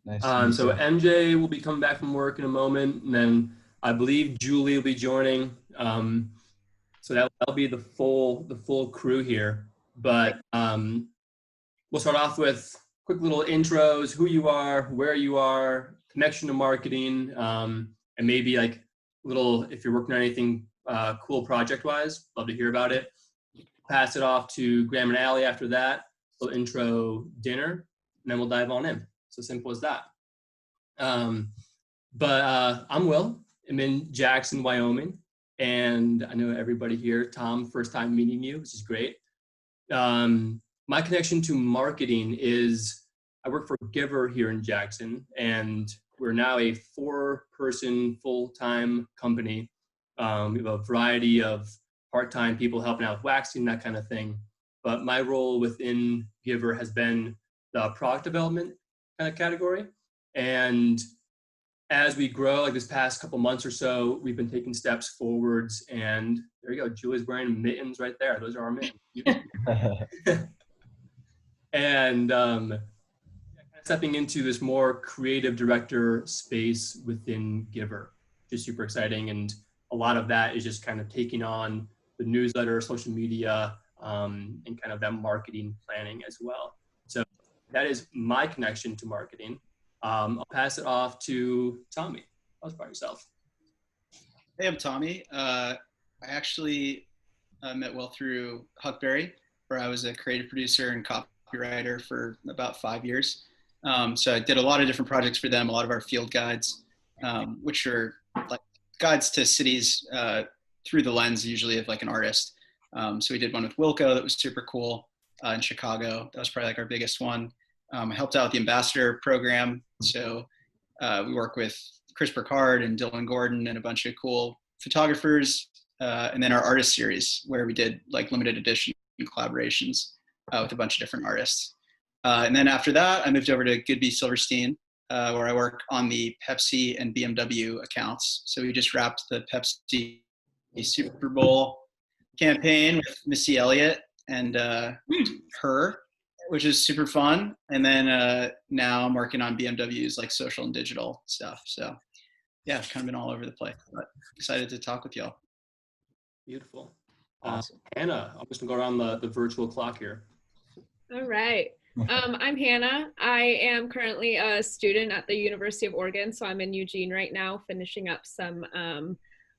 Nice to meet So you. MJ will be coming back from work in a moment, and then I believe Julie will be joining. So that'll be the full crew here. But we'll start off with quick little intros: who you are, where you are, connection to marketing, and maybe like little if you're working on anything cool project wise. Love to hear about it. Pass it off to Graham and Allie after that. Little intro dinner, and then we'll dive on in. So simple as that. Um, but I'm Will. I'm in Jackson, Wyoming, and I know everybody here. Tom, first time meeting you, which is great. My connection to marketing is I work for Giver here in Jackson, and we're now a 4-person full-time company. We have a variety of part-time people helping out with waxing, that kind of thing. But my role within Giver has been the product development kind of category. And as we grow, like this past couple months or so, we've been taking steps forwards. And there you go. Julie's wearing mittens right there. Those are our mittens. And stepping into this more creative director space within Giver, which is super exciting. And a lot of that is just kind of taking on the newsletter, social media, and kind of that marketing planning as well. So that is my connection to marketing. I'll pass it off to Tommy. Tell us about yourself. Hey, I'm Tommy. I actually met Will through Huckberry, where I was a creative producer and copywriter for about 5 years. So I did a lot of different projects for them, a lot of our field guides, which are like guides to cities through the lens usually of like an artist. So we did one with Wilco that was super cool in Chicago. That was probably like our biggest one. I helped out with the ambassador program. So we work with Chris Burkhardt and Dylan Gordon and a bunch of cool photographers. And then our artist series where we did like limited edition collaborations with a bunch of different artists. And then after that, I moved over to Goodby Silverstein, where I work on the Pepsi and BMW accounts. So we just wrapped the Pepsi Super Bowl campaign with Missy Elliott and her, which is super fun. And then now I'm working on BMW's like social and digital stuff. So yeah, it's kind of been all over the place, but excited to talk with y'all. Beautiful. Awesome. Hannah, I'm just gonna go around the virtual clock here. All right. I'm Hannah. I am currently a student at the University of Oregon, so I'm in Eugene right now, finishing up some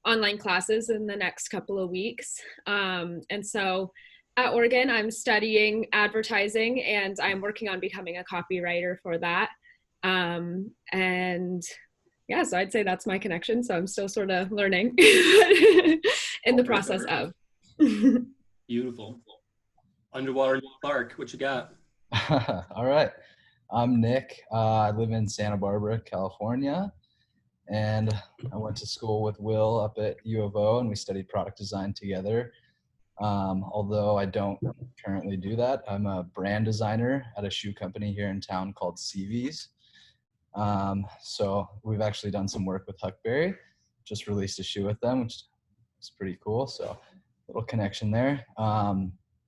online classes in the next couple of weeks. And so at Oregon, I'm studying advertising, and I'm working on becoming a copywriter for that. And yeah, so I'd say that's my connection. So I'm still sort of learning in the process of. Beautiful. Underwater Clark, what you got? All right. I'm Nick. I live in Santa Barbara, California. And I went to school with Will up at U of O, and we studied product design together. Although I don't currently do that, I'm a brand designer at a shoe company here in town called CVs. So we've actually done some work with Huckberry, just released a shoe with them, which is pretty cool. So little connection there.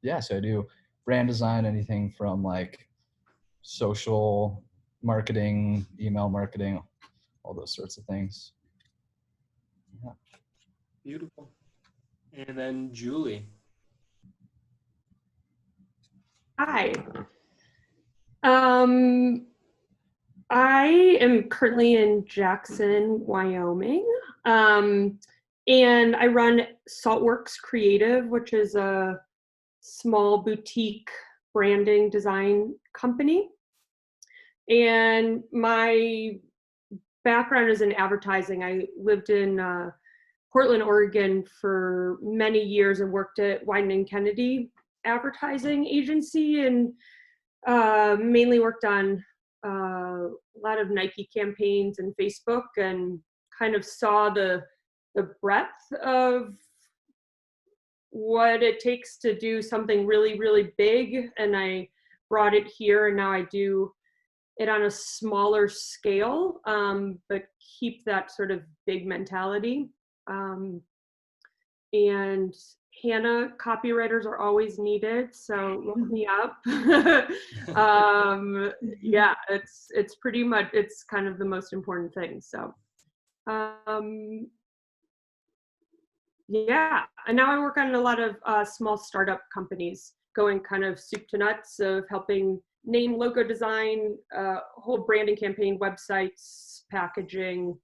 Yeah, so I do brand design, anything from like social marketing, email marketing, all those sorts of things. Yeah. Beautiful. And then Julie. Hi. I am currently in Jackson, Wyoming, and I run Saltworks Creative, which is a small boutique branding design company. And my background is in advertising. I lived in Portland, Oregon for many years and worked at Wieden & Kennedy advertising agency, and mainly worked on a lot of Nike campaigns and Facebook, and kind of saw the breadth of what it takes to do something really, really big. And I brought it here, and now I do it on a smaller scale, but keep that sort of big mentality. And Hannah, copywriters are always needed, so look me up. Yeah, it's pretty much, it's kind of the most important thing. So yeah, and now I work on a lot of small startup companies, going kind of soup to nuts of helping name, logo design, whole branding campaign, websites, packaging,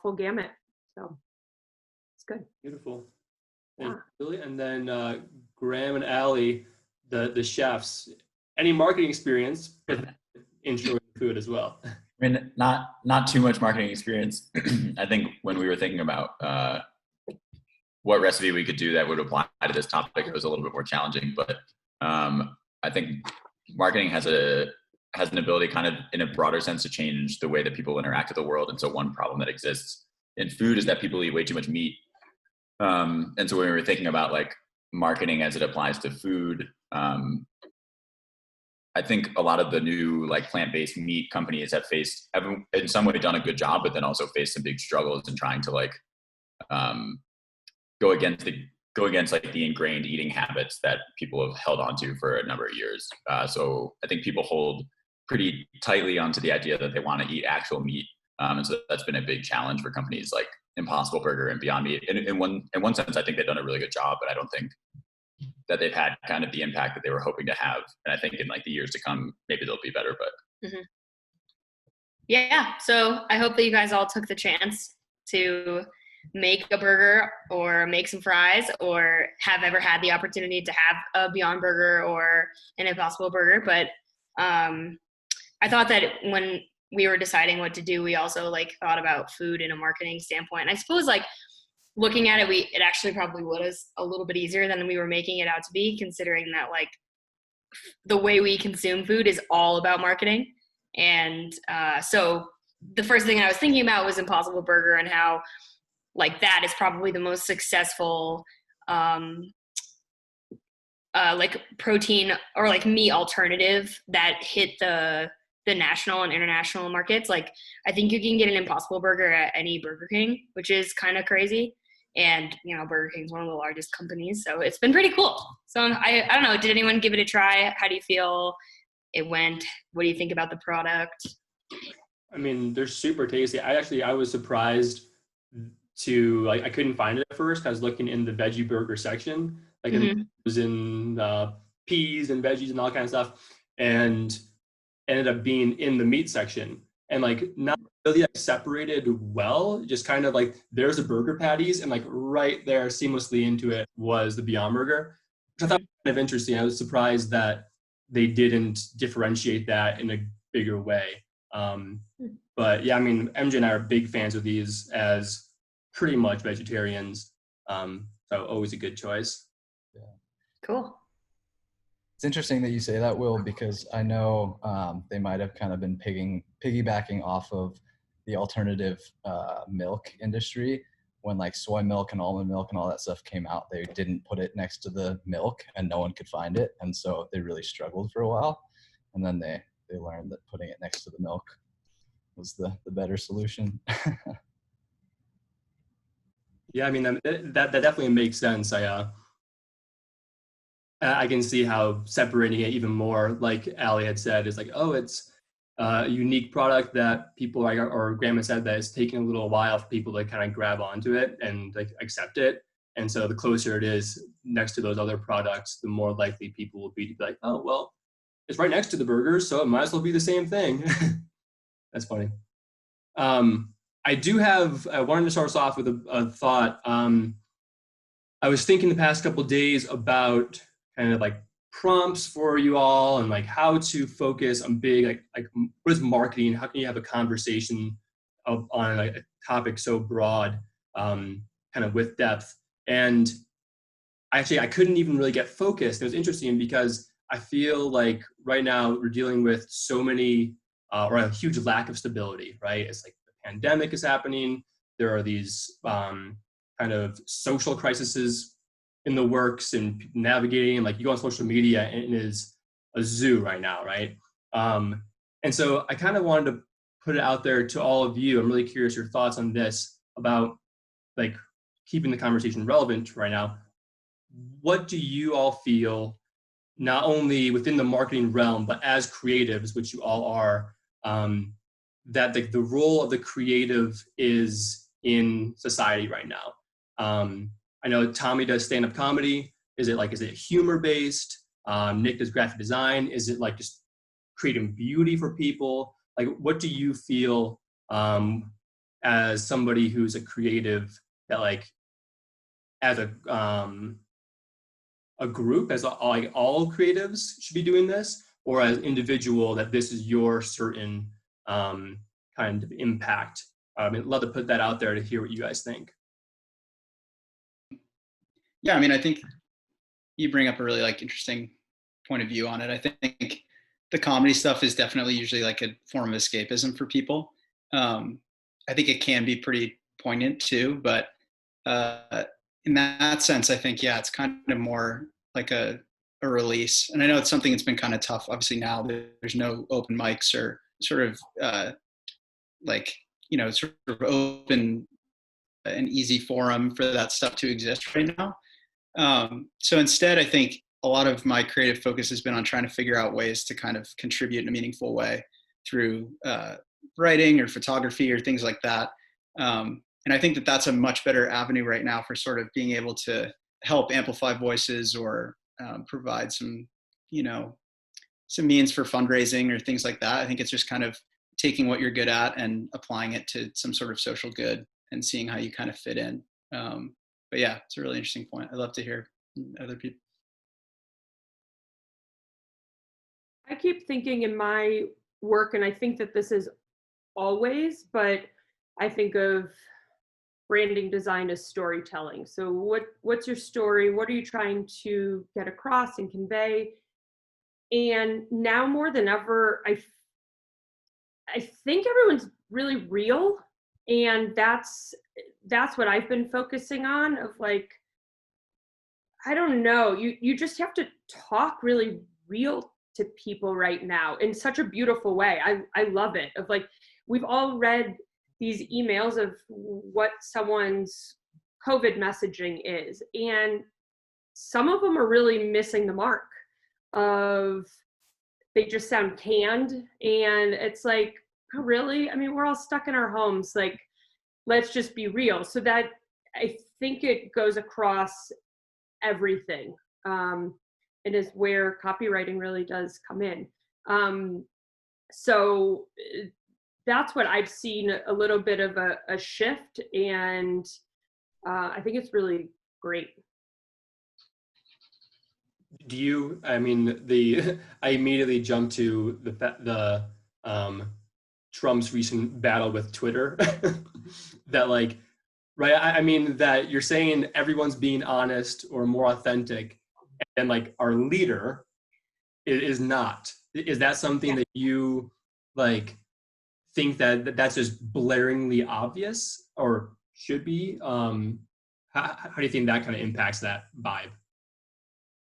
full gamut. So it's good. Beautiful. Yeah. Really? And then Graham and Allie, the chefs, any marketing experience, but enjoying food as well. I mean, not too much marketing experience. I think when we were thinking about what recipe we could do that would apply to this topic, it was a little bit more challenging. But I think marketing has an ability, kind of in a broader sense, to change the way that people interact with the world. And so one problem that exists in food is that people eat way too much meat. And so when we were thinking about like marketing as it applies to food, I think a lot of the new like plant-based meat companies have in some way done a good job, but then also faced some big struggles in trying to like go against like the ingrained eating habits that people have held onto for a number of years. So I think people hold pretty tightly onto the idea that they want to eat actual meat. And so that's been a big challenge for companies like Impossible Burger and Beyond Meat. In one sense, I think they've done a really good job, but I don't think that they've had kind of the impact that they were hoping to have. And I think in like the years to come, maybe they'll be better, but. Mm-hmm. Yeah. So I hope that you guys all took the chance to make a burger or make some fries, or have ever had the opportunity to have a Beyond Burger or an Impossible Burger. But I thought that when we were deciding what to do, we also like thought about food in a marketing standpoint. And I suppose like looking at it, it actually probably was a little bit easier than we were making it out to be, considering that like the way we consume food is all about marketing. And so the first thing I was thinking about was Impossible Burger, and how like that is probably the most successful like protein or like meat alternative that hit the national and international markets. Like I think you can get an Impossible Burger at any Burger King, which is kind of crazy. And, you know, Burger King is one of the largest companies, so it's been pretty cool. So I don't know, did anyone give it a try? How do you feel it went? What do you think about the product? I mean, they're super tasty. I was surprised to, like, I couldn't find it at first. I was looking in the veggie burger section, like it was in peas and veggies and all kind of stuff, and ended up being in the meat section, and like not really like separated well, just kind of like there's the burger patties, and like right there seamlessly into it was the Beyond Burger, which I thought was kind of interesting. I was surprised that they didn't differentiate that in a bigger way. But yeah, I mean, MJ and I are big fans of these as pretty much vegetarians. So always a good choice. Yeah. Cool. It's interesting that you say that, Will, because I know they might have kind of been piggybacking off of the alternative milk industry. When like soy milk and almond milk and all that stuff came out, they didn't put it next to the milk and no one could find it. And so they really struggled for a while. And then they learned that putting it next to the milk was the better solution. Yeah, I mean, that definitely makes sense. I can see how separating it even more, like Allie had said, is like, oh, it's a unique product that people, like, or Grandma said, that it's taking a little while for people to kind of grab onto it and like accept it. And so the closer it is next to those other products, the more likely people will be to be like, oh, well, it's right next to the burgers, so it might as well be the same thing. That's funny. I wanted to start us off with a thought. I was thinking the past couple of days about kind of like prompts for you all, and like how to focus on big, like what is marketing? How can you have a conversation on a topic so broad, kind of with depth? And actually, I couldn't even really get focused. It was interesting because I feel like right now we're dealing with so many, or a huge lack of stability, right? It's like the pandemic is happening. There are these kind of social crises in the works, and navigating, like you go on social media and it is a zoo right now, right? And so I kind of wanted to put it out there to all of you. I'm really curious your thoughts on this, about like keeping the conversation relevant right now. what do you all feel, not only within the marketing realm, but as creatives, which you all are, that the role of the creative is in society right now? I know Tommy does stand-up comedy. Is it humor-based? Nick does graphic design. Is it like just creating beauty for people? Like, what do you feel as somebody who's a creative, that like as a group, as all creatives should be doing this, or as individual, that this is your certain kind of impact? I'd love to put that out there to hear what you guys think. Yeah, I mean, I think you bring up a really like interesting point of view on it. I think the comedy stuff is definitely usually like a form of escapism for people. I think it can be pretty poignant too, but in that sense, I think, yeah, it's kind of more like a release. And I know it's something that's been kind of tough. Obviously now there's no open mics or sort of sort of open an easy forum for that stuff to exist right now. So instead, I think a lot of my creative focus has been on trying to figure out ways to kind of contribute in a meaningful way through writing or photography or things like that. And I think that that's a much better avenue right now for sort of being able to help amplify voices or provide some means for fundraising or things like that. I think it's just kind of taking what you're good at and applying it to some sort of social good and seeing how you kind of fit in. But yeah, it's a really interesting point. I'd love to hear other people. I keep thinking in my work, and I think that this is always, but I think of branding design as storytelling. So what's your story? What are you trying to get across and convey? And now more than ever, I think everyone's really real, and that's what I've been focusing on, of like, I don't know, you just have to talk really real to people right now in such a beautiful way. I love it. Of like, we've all read these emails of what someone's COVID messaging is, and some of them are really missing the mark. Of they just sound canned, and it's like, oh, really? I mean, we're all stuck in our homes. Like, let's just be real. So that, I think it goes across everything. It is where copywriting really does come in. So that's what I've seen, a little bit of a shift, and I think it's really great. Do you, I mean, I immediately jumped to the Trump's recent battle with Twitter. That like, right, I mean, that you're saying everyone's being honest or more authentic, and like our leader is not. Is that something that you like think that's just blaringly obvious, or should be? How do you think that kind of impacts that vibe?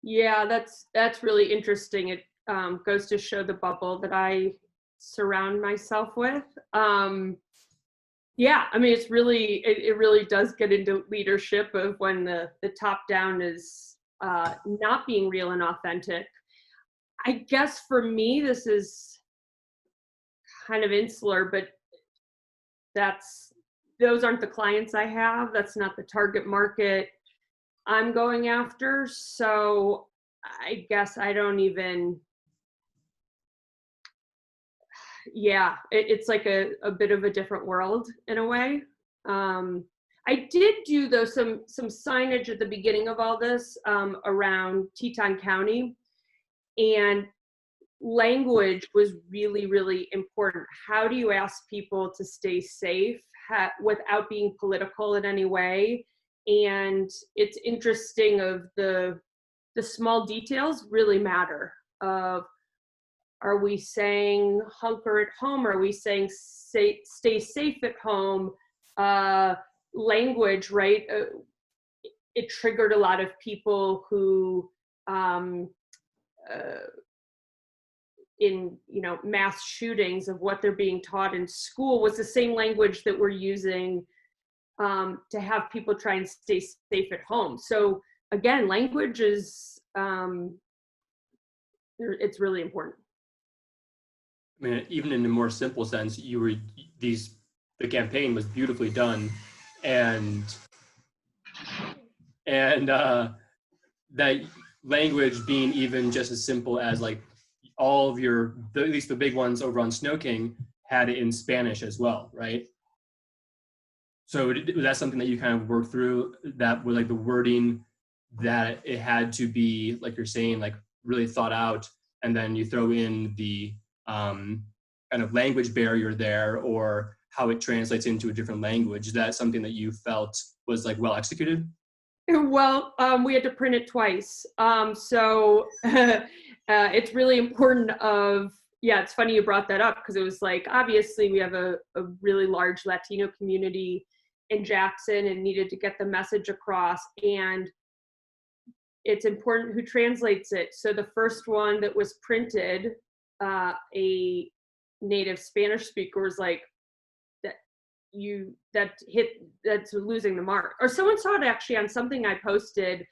Yeah, that's really interesting. It goes to show the bubble that I surround myself with. Yeah, I mean, it really does get into leadership of when the top down is not being real and authentic. I guess for me, this is kind of insular, but those aren't the clients I have. That's not the target market I'm going after. So I guess I don't even, yeah, it's like a bit of a different world in a way. I did do though some signage at the beginning of all this around Teton County, and language was really, really important. How do you ask people to stay safe without being political in any way? And it's interesting of the small details really matter. Of, are we saying hunker at home? Are we saying stay safe at home? Language, right? It triggered a lot of people who in mass shootings, of what they're being taught in school was the same language that we're using to have people try and stay safe at home. So again, language is, it's really important. I mean, even in a more simple sense, the campaign was beautifully done, and that language being even just as simple as like all of at least the big ones over on Snow King had it in Spanish as well, right? So was that something that you kind of worked through, that with like the wording, that it had to be, like you're saying, like really thought out, and then you throw in the kind of language barrier there, or how it translates into a different language? Is that something that you felt was like well executed? Well, we had to print it twice. So it's really important it's funny you brought that up, because it was like, obviously we have a really large Latino community in Jackson and needed to get the message across, and it's important who translates it. So the first one that was printed, a native Spanish speaker was like, that's losing the mark. Or someone saw it actually on something I posted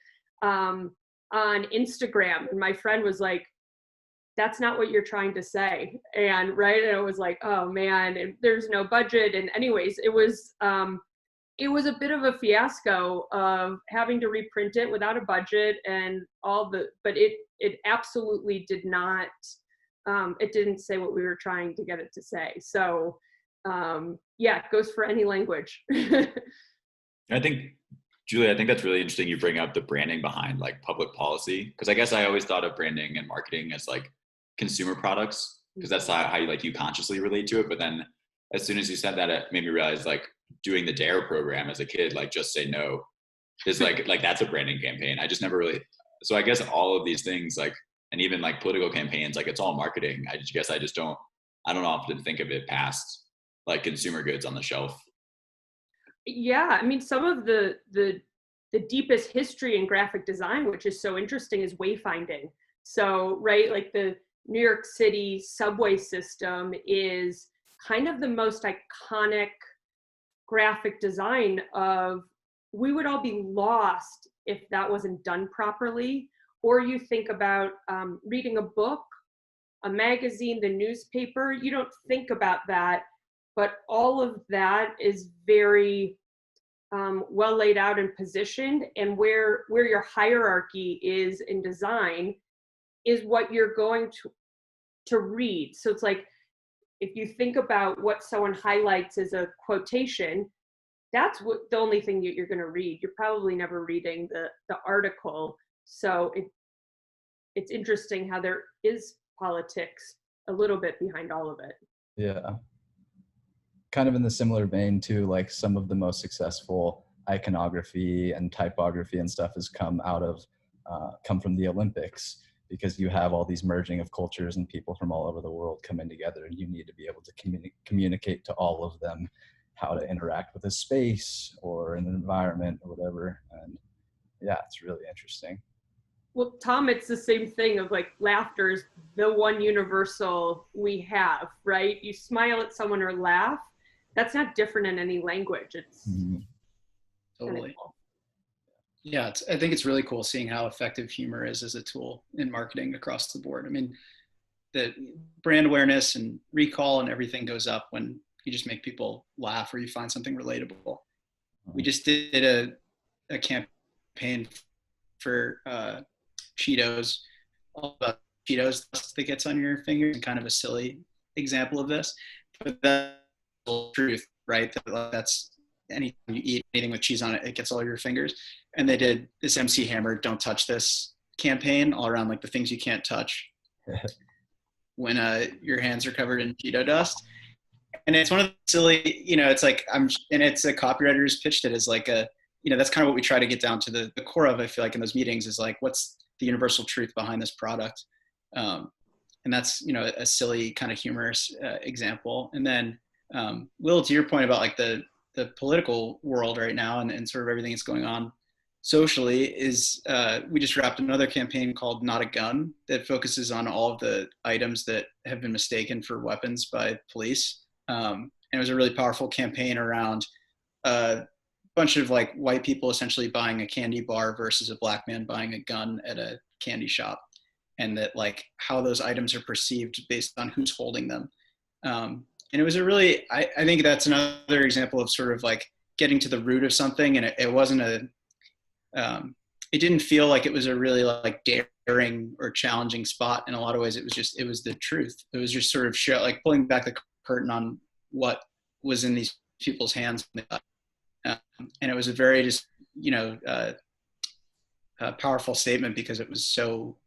on Instagram, and my friend was like, that's not what you're trying to say. And and I was like, oh man, and there's no budget. And anyways, it was a bit of a fiasco of having to reprint it without a budget and but it absolutely did not, it didn't say what we were trying to get it to say. So it goes for any language. I think, Julie, I think that's really interesting you bring up the branding behind like public policy, because I guess I always thought of branding and marketing as like consumer products, because that's how you consciously relate to it. But then as soon as you said that, it made me realize like doing the DARE program as a kid, like Just Say No, is like that's a branding campaign. I just never really, so I guess all of these things, like, and even like political campaigns, like it's all marketing. I don't often think of it past like consumer goods on the shelf. Yeah, I mean, some of the deepest history in graphic design, which is so interesting, is wayfinding. So, like the New York City subway system is kind of the most iconic graphic design of, we would all be lost if that wasn't done properly. Or you think about reading a book, a magazine, the newspaper, you don't think about that, but all of that is very well laid out and positioned, and where your hierarchy is in design is what you're going to read. So it's like, if you think about what someone highlights as a quotation, that's the only thing that you're going to read. You're probably never reading the article. So it's interesting how there is politics a little bit behind all of it. Yeah. Kind of in the similar vein too, like some of the most successful iconography and typography and stuff has come from the Olympics, because you have all these merging of cultures and people from all over the world coming together, and you need to be able to communicate to all of them how to interact with a space or an environment or whatever. And yeah, it's really interesting. Well, Tom, it's the same thing of like, laughter is the one universal we have, right? You smile at someone or laugh, that's not different in any language. It's totally cool. Yeah, I think it's really cool seeing how effective humor is as a tool in marketing across the board. I mean, the brand awareness and recall and everything goes up when you just make people laugh or you find something relatable. We just did a campaign for Cheetos, all about Cheetos that gets on your fingers, and kind of a silly example of this, but that's the truth, right? That's anytime you eat anything with cheese on it, it gets all over your fingers. And they did this MC Hammer Don't Touch This campaign all around like the things you can't touch when your hands are covered in Cheeto dust. And it's one of the silly, it's like, and it's a copywriter who's pitched it as like that's kind of what we try to get down to the core of, I feel like, in those meetings, is like, what's the universal truth behind this product? And that's, a silly kind of humorous example. And then Will, to your point about like the political world right now and sort of everything that's going on socially, is we just wrapped another campaign called Not a Gun that focuses on all of the items that have been mistaken for weapons by police. And it was a really powerful campaign around a bunch of like white people essentially buying a candy bar versus a black man buying a gun at a candy shop, and that like how those items are perceived based on who's holding them. And it was a really, I think that's another example of sort of like getting to the root of something. And it wasn't it didn't feel like it was a really like daring or challenging spot. In a lot of ways, it was the truth. It was just sort of like pulling back the curtain on what was in these people's hands. And it was a very just, powerful statement because it was so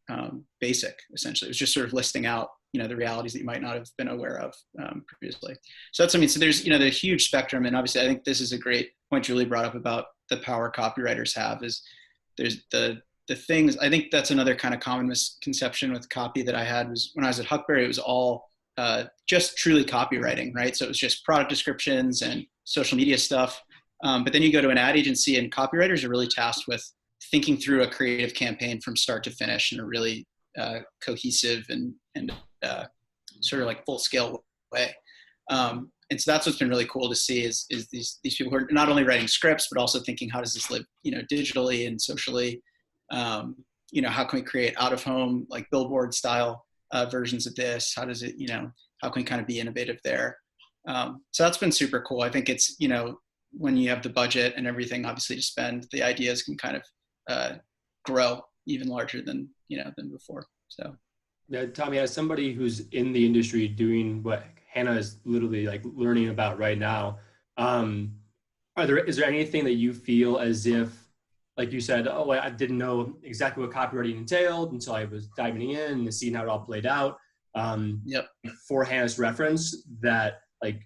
basic, essentially. It was just sort of listing out, the realities that you might not have been aware of previously. So that's, so there's, the huge spectrum. And obviously I think this is a great point Julie brought up about the power copywriters have is there's the things, I think that's another kind of common misconception with copy that I had was when I was at Huckberry, it was all just truly copywriting, right? So it was just product descriptions and social media stuff. But then you go to an ad agency and copywriters are really tasked with thinking through a creative campaign from start to finish in a really cohesive and sort of like full scale way. And so that's what's been really cool to see is these people who are not only writing scripts, but also thinking, how does this live, digitally and socially? How can we create out of home, like billboard style versions of this? How does it, how can we kind of be innovative there? So that's been super cool. I think it's, when you have the budget and everything, obviously to spend, the ideas can kind of grow even larger than before. So. Now, Tommy, as somebody who's in the industry doing what Hannah is literally like learning about right now, is there anything that you feel as if, like you said, oh, I didn't know exactly what copywriting entailed until I was diving in and seeing how it all played out. Yep. For Hannah's reference, that like,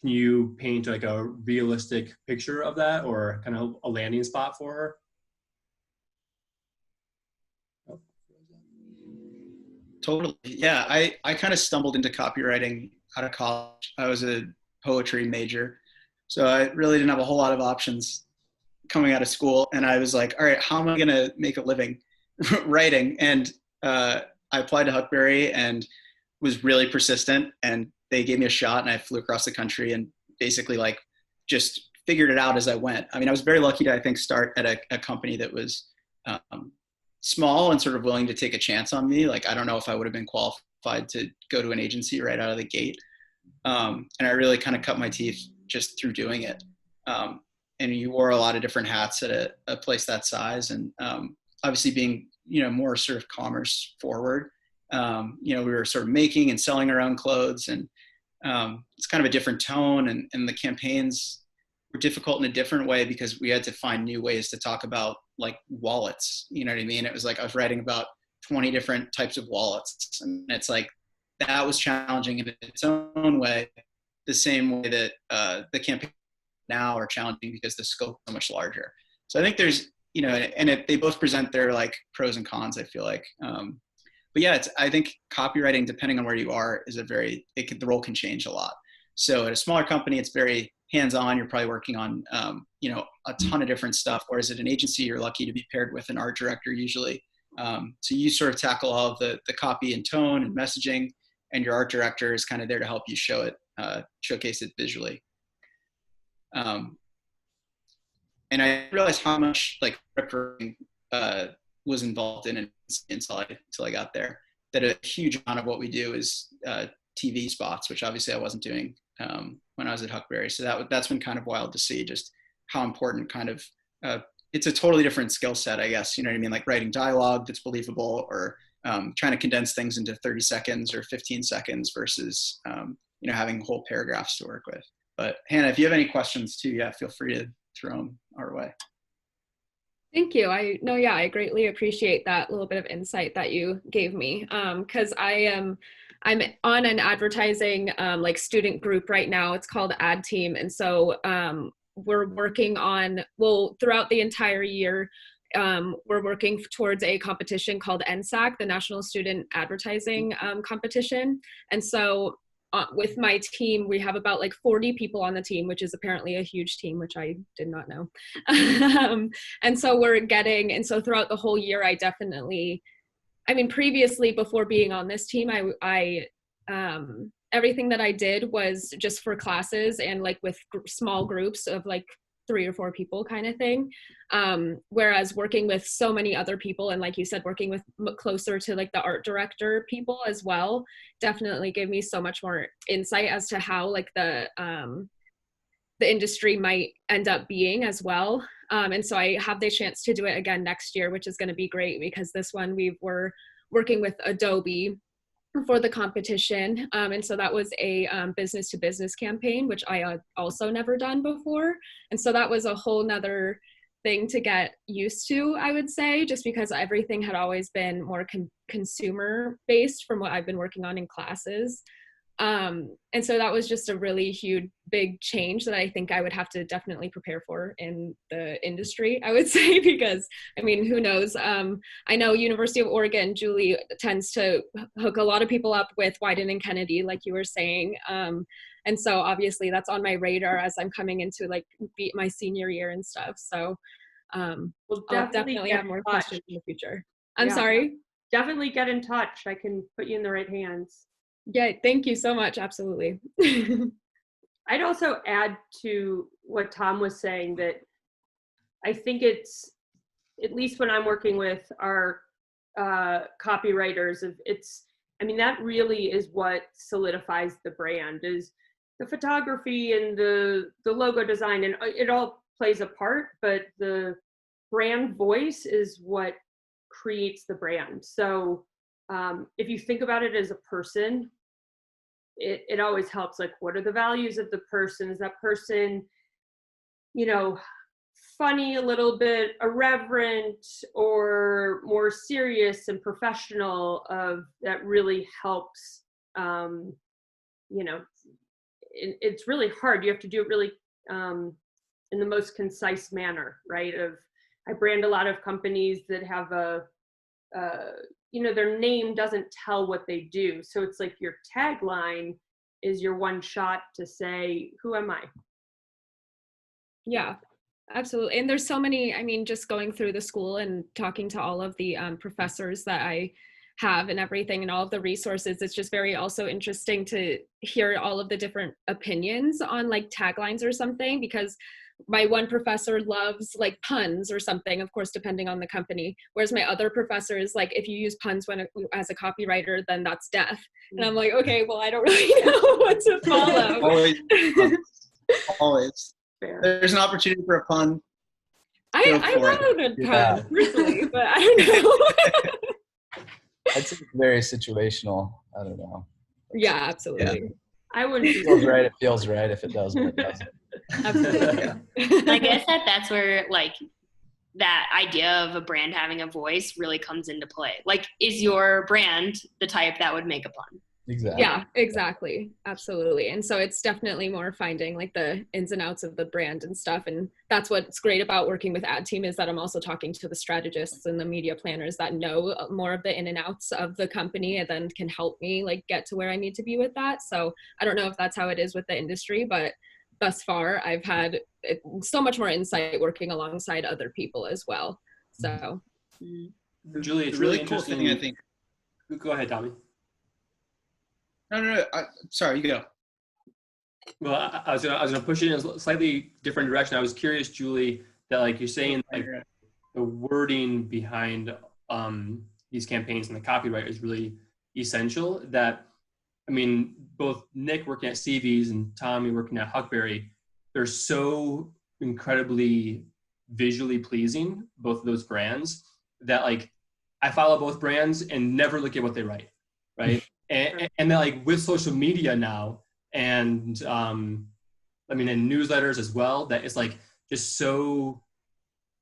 can you paint like a realistic picture of that or kind of a landing spot for her? Totally. Yeah. I kind of stumbled into copywriting out of college. I was a poetry major. So I really didn't have a whole lot of options coming out of school. And I was like, all right, how am I going to make a living writing? And I applied to Huckberry and was really persistent, and they gave me a shot, and I flew across the country and basically like just figured it out as I went. I mean, I was very lucky to, I think, start at a company that was small and sort of willing to take a chance on me. Like, I don't know if I would have been qualified to go to an agency right out of the gate. And I really kind of cut my teeth just through doing it. And you wore a lot of different hats at a place that size. And obviously being, more sort of commerce forward, we were sort of making and selling our own clothes, and it's kind of a different tone, and the campaigns were difficult in a different way because we had to find new ways to talk about like wallets. You know what I mean? It was like I was writing about 20 different types of wallets, and it's like that was challenging in its own way, the same way that the campaign now are challenging because the scope is so much larger. So I think there's, they both present their like pros and cons, I feel like. But yeah, I think copywriting, depending on where you are, is the role can change a lot. So at a smaller company, it's very hands-on. You're probably working on, a ton of different stuff. Whereas at an agency, you're lucky to be paired with an art director usually. So you sort of tackle all of the copy and tone and messaging, and your art director is kind of there to help you showcase it visually. And I realized how much like preparing was involved in it until I got there. That a huge amount of what we do is TV spots, which obviously I wasn't doing when I was at Huckberry. So that's been kind of wild to see just how important kind of it's a totally different skill set, I guess. You know what I mean? Like writing dialogue that's believable, or trying to condense things into 30 seconds or 15 seconds versus having whole paragraphs to work with. But Hannah, if you have any questions too, yeah, feel free to throw them our way. Thank you. I greatly appreciate that little bit of insight that you gave me. Because I'm on an advertising like student group right now. It's called Ad Team, and so we're working on, throughout the entire year, we're working towards a competition called NSAC, the National Student Advertising Competition. And so with my team, we have about like 40 people on the team, which is apparently a huge team, which I did not know. And so throughout the whole year, previously before being on this team, I everything that I did was just for classes and like with small groups of like 3 or 4 people kind of thing. Whereas working with so many other people, and like you said, working with closer to like the art director people as well, definitely gave me so much more insight as to how like the industry might end up being as well. And so I have the chance to do it again next year, which is going to be great, because this one we were working with Adobe for the competition. And so that was a business to business campaign, which I also never done before. And so that was a whole nother thing to get used to, I would say, just because everything had always been more consumer based from what I've been working on in classes. And so that was just a really huge, big change that I think I would have to definitely prepare for in the industry, I would say, because, I mean, who knows? I know University of Oregon, Julie tends to hook a lot of people up with Wieden and Kennedy, like you were saying. And so obviously that's on my radar as I'm coming into like my senior year and stuff. So We'll I'll definitely have more questions in the future. I'm sorry. Definitely get in touch. I can put you in the right hands. Yeah, thank you so much. Absolutely. I'd also add to what Tom was saying that I think it's, at least when I'm working with our copywriters, I mean, that really is what solidifies the brand, is the photography and the logo design, and it all plays a part, but the brand voice is what creates the brand. So if you think about it as a person, it always helps. Like, what are the values of the person? Is that person, you know, funny, a little bit irreverent, or more serious and professional? That really helps. You know, it's really hard. You have to do it really in the most concise manner, right? I brand a lot of companies that have you know, their name doesn't tell what they do. So it's like your tagline is your one shot to say, who am I? Yeah, absolutely. And there's so many, I mean, just going through the school and talking to all of the professors that I have and everything and all of the resources, it's just very also interesting to hear all of the different opinions on like taglines or something, because my one professor loves like puns or something, of course, depending on the company. Whereas my other professor is like, if you use puns as a copywriter, then that's death. And I'm like, okay, well, I don't really know what to follow. Always. Fair. There's an opportunity for a pun. I love a good pun, personally, but I don't know. I'd say it's very situational. I don't know. Yeah, absolutely. Yeah. I wouldn't. If it feels right, it feels right. If it doesn't, it doesn't. Absolutely. I guess that's where like that idea of a brand having a voice really comes into play. Like, is your brand the type that would make a pun? Exactly. Yeah, exactly. Absolutely. And so it's definitely more finding like the ins and outs of the brand and stuff. And that's what's great about working with Ad Team, is that I'm also talking to the strategists and the media planners that know more of the in and outs of the company, and then can help me like get to where I need to be with that. So I don't know if that's how it is with the industry, but thus far I've had so much more insight working alongside other people as well. So Julie, it's The really really cool interesting. thing, I think. Go ahead, Tommy. No. Sorry, you go. Well, I was gonna push it in a slightly different direction. I was curious, Julie, that like you're saying like the wording behind these campaigns and the copyright is really essential. That, I mean, both Nick working at CVs and Tommy working at Huckberry, they're so incredibly visually pleasing, both of those brands, that like I follow both brands and never look at what they write, right? And then like with social media now, and I mean, in newsletters as well, that it's like just so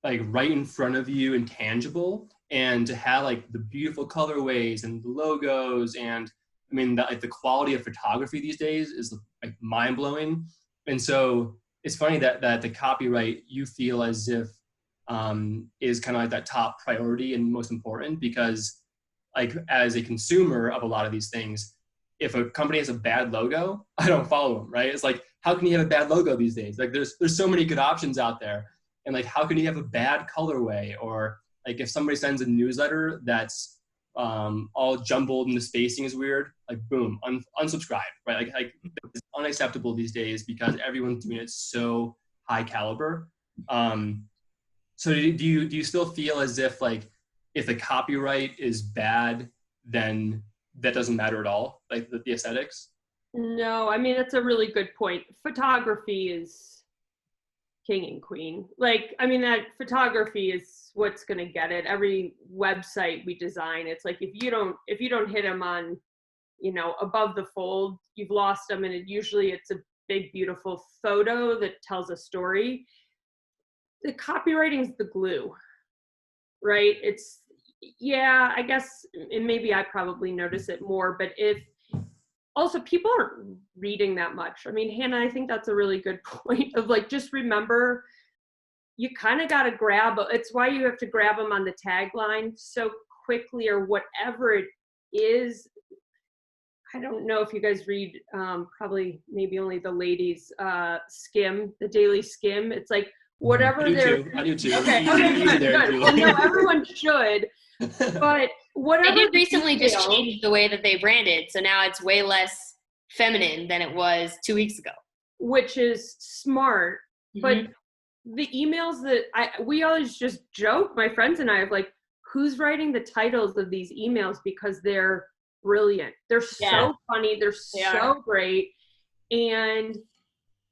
like right in front of you and tangible, and to have like the beautiful colorways and the logos, and I mean, like the quality of photography these days is like mind blowing. And so it's funny that the copyright, you feel as if is kind of like that top priority and most important, because like as a consumer of a lot of these things, if a company has a bad logo, I don't follow them, right? It's like, how can you have a bad logo these days? Like there's so many good options out there. And like, how can you have a bad colorway? Or like if somebody sends a newsletter that's all jumbled and the spacing is weird, like boom, unsubscribe, right? Like it's unacceptable these days because everyone's doing it so high caliber. So do you still feel as if like if the copyright is bad, then that doesn't matter at all, like the aesthetics? No, I mean, that's a really good point. Photography is king and queen. Like, I mean, that photography is what's going to get it. Every website we design, it's like, if you don't hit them on, you know, above the fold, you've lost them. And usually it's a big, beautiful photo that tells a story. The copywriting is the glue, right? It's, yeah, I guess, and maybe I probably notice it more, but also people aren't reading that much. I mean, Hannah, I think that's a really good point of like, just remember, you kind of got to it's why you have to grab them on the tagline so quickly or whatever it is. I don't know if you guys read, probably maybe only the ladies, Skim, the Daily Skim. It's like, whatever I do too. Okay, good. Well, no, everyone should, but whatever. They did recently just change the way that they branded, so now it's way less feminine than it was 2 weeks ago. Which is smart, but the emails that we always just joke, my friends and I, of like, who's writing the titles of these emails, because they're brilliant. They're so funny. They're so great, and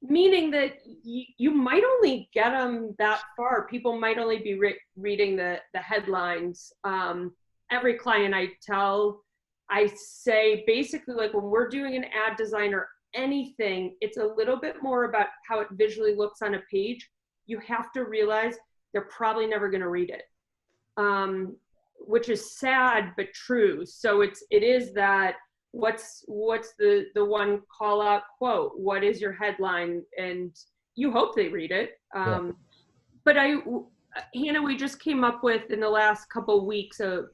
meaning that you might only get them that far. People might only be reading the headlines. Every client I tell, I say basically, like, when we're doing an ad design or anything, it's a little bit more about how it visually looks on a page. You have to realize they're probably never going to read it, which is sad but true. So it is that, what's the one call out quote, what is your headline, and you hope they read it. But Hannah, we just came up with, in the last couple weeks, of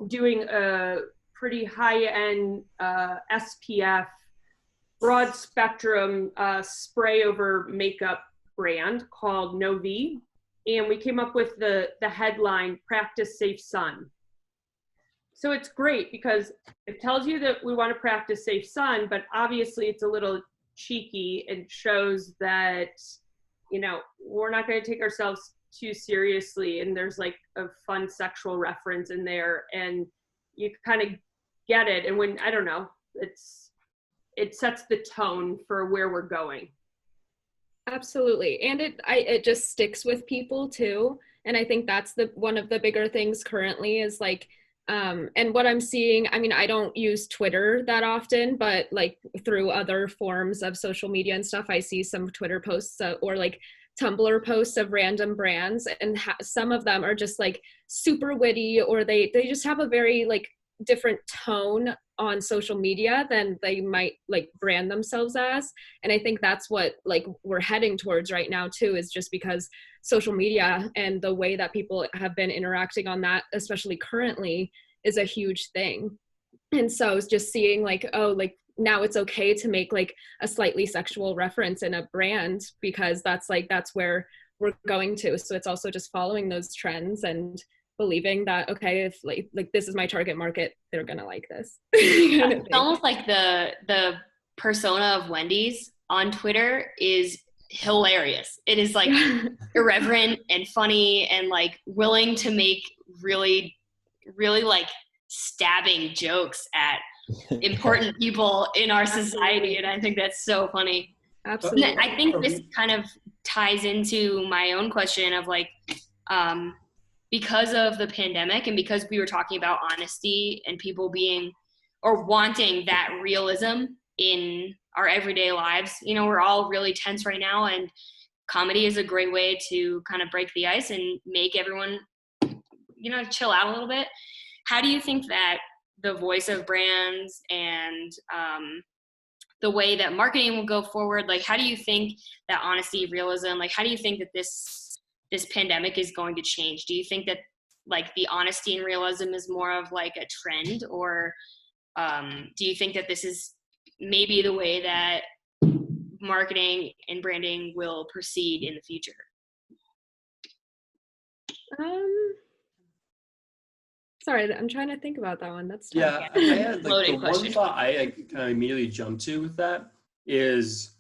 doing a pretty high-end SPF broad spectrum spray over makeup brand called Novi, and we came up with the headline, "Practice Safe Sun." So it's great because it tells you that we want to practice safe sun, but obviously it's a little cheeky and shows that, you know, we're not going to take ourselves too seriously. And there's like a fun sexual reference in there, and you kind of get it. And when, I don't know, it sets the tone for where we're going. Absolutely. And it just sticks with people too. And I think that's one of the bigger things currently is like, and what I'm seeing, I mean, I don't use Twitter that often, but like through other forms of social media and stuff, I see some Twitter posts or like Tumblr posts of random brands, and some of them are just like super witty, or they just have a very like different tone on social media than they might like brand themselves as. And I think that's what like we're heading towards right now too, is just because social media and the way that people have been interacting on that, especially currently, is a huge thing. And so just seeing like, oh, like now it's okay to make like a slightly sexual reference in a brand, because that's where we're going to. So it's also just following those trends and believing that, okay, if like this is my target market, they're gonna like this. It's almost like the persona of Wendy's on Twitter is hilarious. It is like irreverent and funny and like willing to make really, really like stabbing jokes at important people in our society. And I think that's so funny. Absolutely. And I think this kind of ties into my own question of like, because of the pandemic and because we were talking about honesty and people being or wanting that realism in our everyday lives, you know, we're all really tense right now, and comedy is a great way to kind of break the ice and make everyone, you know, chill out a little bit. How do you think that the voice of brands and the way that marketing will go forward, like how do you think that honesty, realism, like how do you think that this pandemic is going to change? Do you think that like the honesty and realism is more of like a trend, or do you think that this is maybe the way that marketing and branding will proceed in the future? Sorry, I'm trying to think about that one. That's tough. Yeah, I had like the one thought I kind of immediately jumped to with that is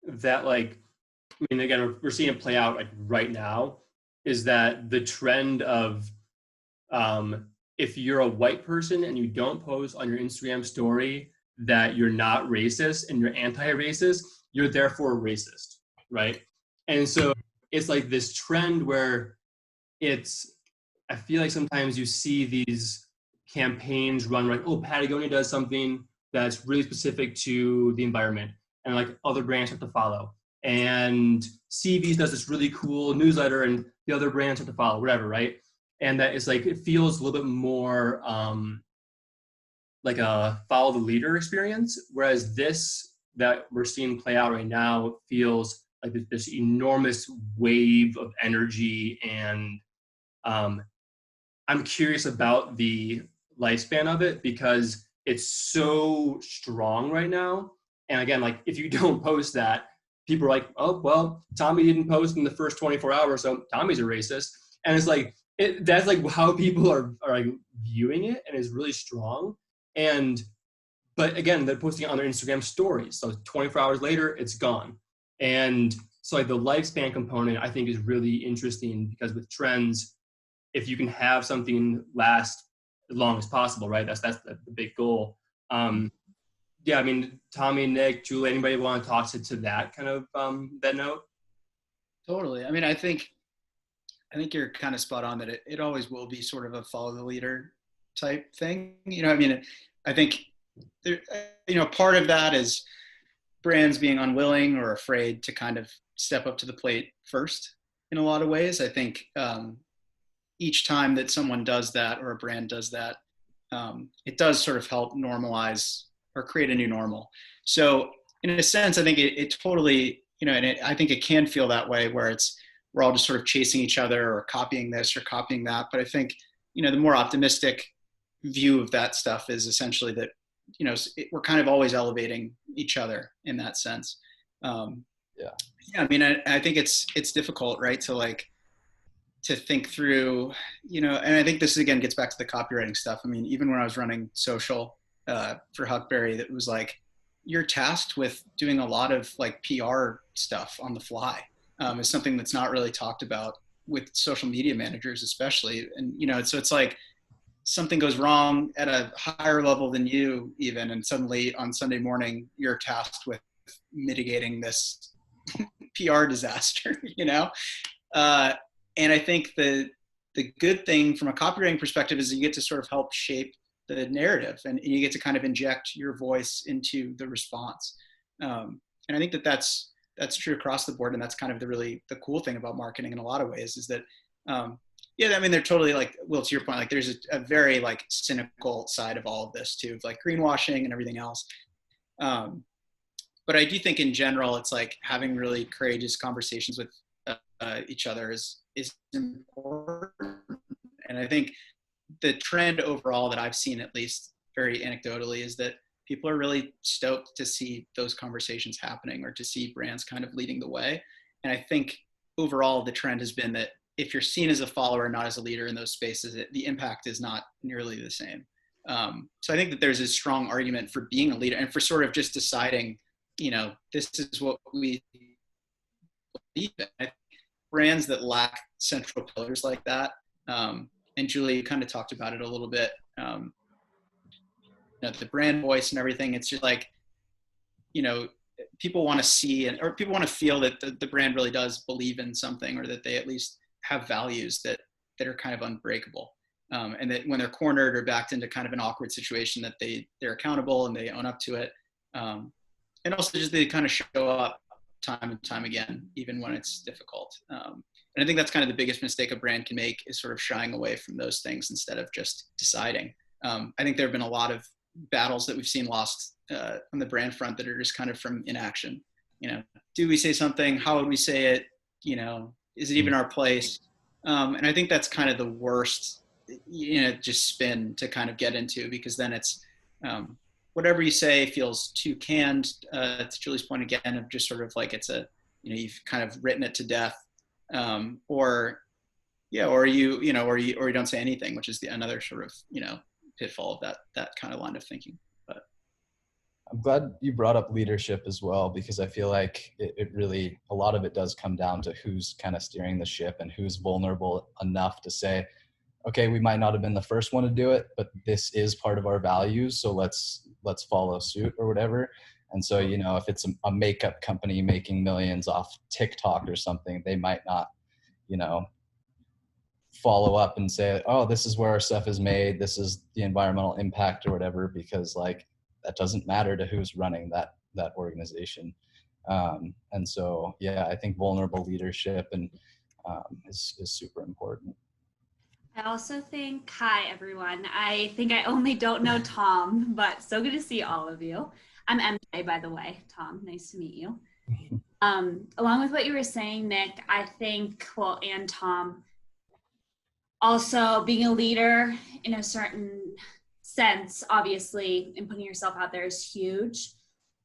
that like I mean, again, we're seeing it play out like right now, is that the trend of if you're a white person and you don't post on your Instagram story that you're not racist and you're anti-racist, you're therefore a racist, right? And so it's like this trend where I feel like sometimes you see these campaigns run like, oh, Patagonia does something that's really specific to the environment, and like other brands have to follow. And CVS does this really cool newsletter, and the other brands have to follow, whatever, right? And that is like, it feels a little bit more like a follow the leader experience, whereas this that we're seeing play out right now feels like this enormous wave of energy. And I'm curious about the lifespan of it because it's so strong right now. And again, like if you don't post that, people are like, oh, well, Tommy didn't post in the first 24 hours, so Tommy's a racist. And it's like, that's like how people are like viewing it, and it's really strong. But again, they're posting it on their Instagram stories. So 24 hours later, it's gone. And so like the lifespan component, I think, is really interesting because with trends, if you can have something last as long as possible, right? That's the big goal. Yeah, I mean, Tommy, Nick, Julie, anybody want to talk to that kind of that note? Totally. I mean, I think you're kind of spot on that it always will be sort of a follow the leader type thing. You know, I mean, I think there, you know, part of that is brands being unwilling or afraid to kind of step up to the plate first in a lot of ways. I think each time that someone does that or a brand does that, it does sort of help normalize or create a new normal. So in a sense, I think it totally, you know, and I think it can feel that way where we're all just sort of chasing each other or copying this or copying that. But I think, you know, the more optimistic view of that stuff is essentially that, you know, we're kind of always elevating each other in that sense. Yeah, I mean, I think it's difficult, right? To think through, you know, and I think this again gets back to the copywriting stuff. I mean, even when I was running social for Huckberry, that was like, you're tasked with doing a lot of like PR stuff on the fly. Is something that's not really talked about with social media managers, especially. And, you know, so it's like something goes wrong at a higher level than you even, and suddenly on Sunday morning, you're tasked with mitigating this PR disaster, you know? And I think the good thing from a copywriting perspective is that you get to sort of help shape the narrative, and you get to kind of inject your voice into the response. And I think that's true across the board. And that's kind of the cool thing about marketing in a lot of ways is that, yeah, I mean, they're totally like, Will, to your point, like there's a very like cynical side of all of this too, of like greenwashing and everything else. But I do think in general, it's like having really courageous conversations with each other is important. And I think the trend overall that I've seen, at least very anecdotally, is that people are really stoked to see those conversations happening or to see brands kind of leading the way. And I think overall the trend has been that if you're seen as a follower, not as a leader in those spaces, the impact is not nearly the same. So I think that there's a strong argument for being a leader and for sort of just deciding, you know, this is what we believe in. Brands that lack central pillars like that, and Julie kind of talked about it a little bit, you know, the brand voice and everything. It's just like, you know, people want to see or people want to feel that the brand really does believe in something, or that they at least have values that are kind of unbreakable. And that when they're cornered or backed into kind of an awkward situation, that they're accountable and they own up to it. And also just they kind of show up time and time again, even when it's difficult. And I think that's kind of the biggest mistake a brand can make, is sort of shying away from those things instead of just deciding. I think there have been a lot of battles that we've seen lost on the brand front that are just kind of from inaction. You know, do we say something? How would we say it? You know, is it even our place? And I think that's kind of the worst, you know, just spin to kind of get into, because then it's whatever you say feels too canned. To Julie's point again, of just sort of like it's a, you know, you've kind of written it to death, or you don't say anything, which is another sort of, you know, pitfall of that kind of line of thinking. But I'm glad you brought up leadership as well, because I feel like it really, a lot of it does come down to who's kind of steering the ship and who's vulnerable enough to say, okay, we might not have been the first one to do it, but this is part of our values, so let's follow suit or whatever. And so, you know, if it's a makeup company making millions off TikTok or something, they might not, you know, follow up and say, oh, this is where our stuff is made, this is the environmental impact or whatever, because like that doesn't matter to who's running that organization. And so, yeah, I think vulnerable leadership and is super important. I also think, hi everyone. I think I only don't know Tom, but so good to see all of you. I'm MJ, by the way. Tom, nice to meet you. Along with what you were saying, Nick, I think, well, and Tom, also being a leader in a certain sense, obviously, and putting yourself out there is huge.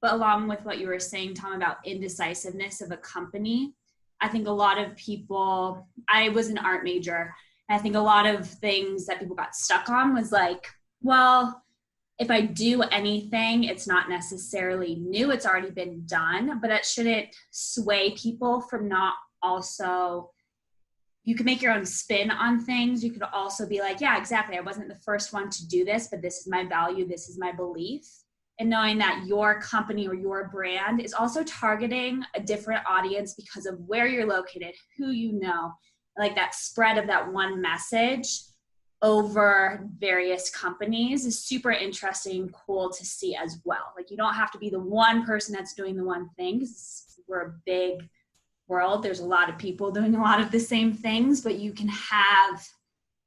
But along with what you were saying, Tom, about indecisiveness of a company, I think a lot of people, I was an art major, and I think a lot of things that people got stuck on was like, well, if I do anything, it's not necessarily new, it's already been done, but that shouldn't sway people from not also, you can make your own spin on things. You could also be like, yeah, exactly. I wasn't the first one to do this, but this is my value. This is my belief. And knowing that your company or your brand is also targeting a different audience because of where you're located, who you know, like that spread of that one message over various companies is super interesting and cool to see as well. Like you don't have to be the one person that's doing the one thing, 'cause we're a big world. There's a lot of people doing a lot of the same things, but you can have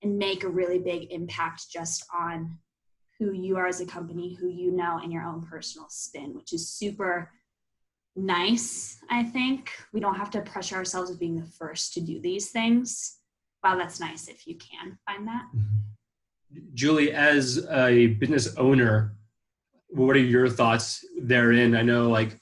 and make a really big impact just on who you are as a company, who you know, and your own personal spin, which is super nice, I think. We don't have to pressure ourselves with being the first to do these things. Wow, that's nice if you can find that. Julie, as a business owner, what are your thoughts therein? I know like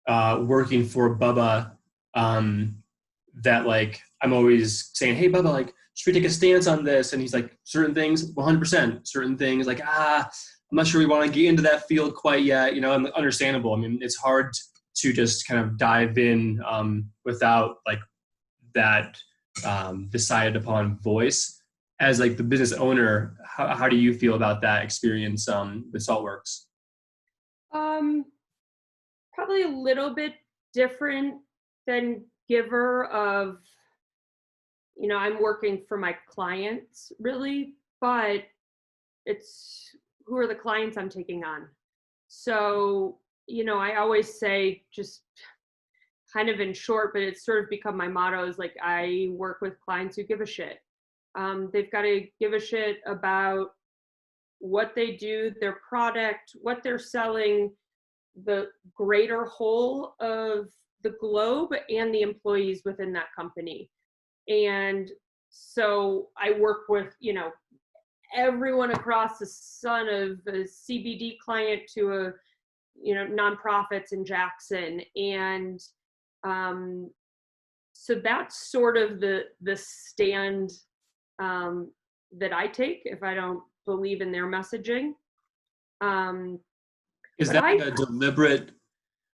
working for Bubba, that like I'm always saying, hey Bubba, like should we take a stance on this? And he's like, certain things 100%, certain things like I'm not sure we want to get into that field quite yet, you know. And understandable. I mean, it's hard to just kind of dive in without like that decided upon voice. As like the business owner, how do you feel about that experience with Saltworks? Probably a little bit different than giver of, you know, I'm working for my clients really, but it's who are the clients I'm taking on. So, you know, I always say, just kind of in short, but it's sort of become my motto, is like I work with clients who give a shit. They've got to give a shit about what they do, their product, what they're selling, the greater whole of the globe and the employees within that company. And so I work with, you know, everyone across the sun, of a CBD client to a, you know, nonprofits in Jackson. And so that's sort of the stand that I take if I don't believe in their messaging. Is that a deliberate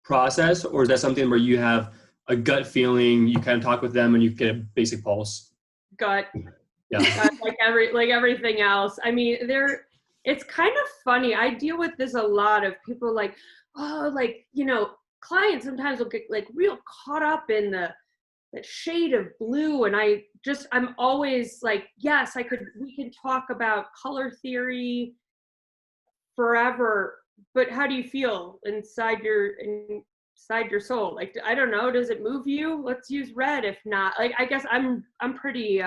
process, or is that something where you have a gut feeling, you kind of talk with them and you get a basic pulse? Gut. Yeah. like everything else. I mean, it's kind of funny. I deal with this a lot of people like, oh, like, you know, clients sometimes will get like real caught up in the shade of blue. And I'm always like, yes, we can talk about color theory forever, but how do you feel inside your soul? Like, I don't know, does it move you? Let's use red. If not, like, I guess I'm pretty,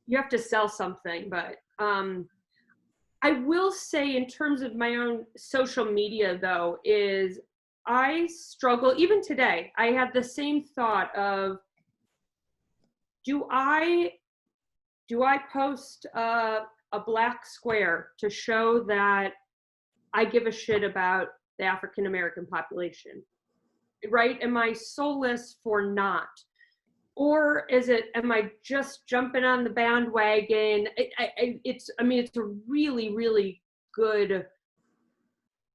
you have to sell something, but I will say in terms of my own social media though, is I struggle, even today, I had the same thought of, do I post a black square to show that I give a shit about the African American population, right? Am I soulless for not? Or am I just jumping on the bandwagon? It's a really, really good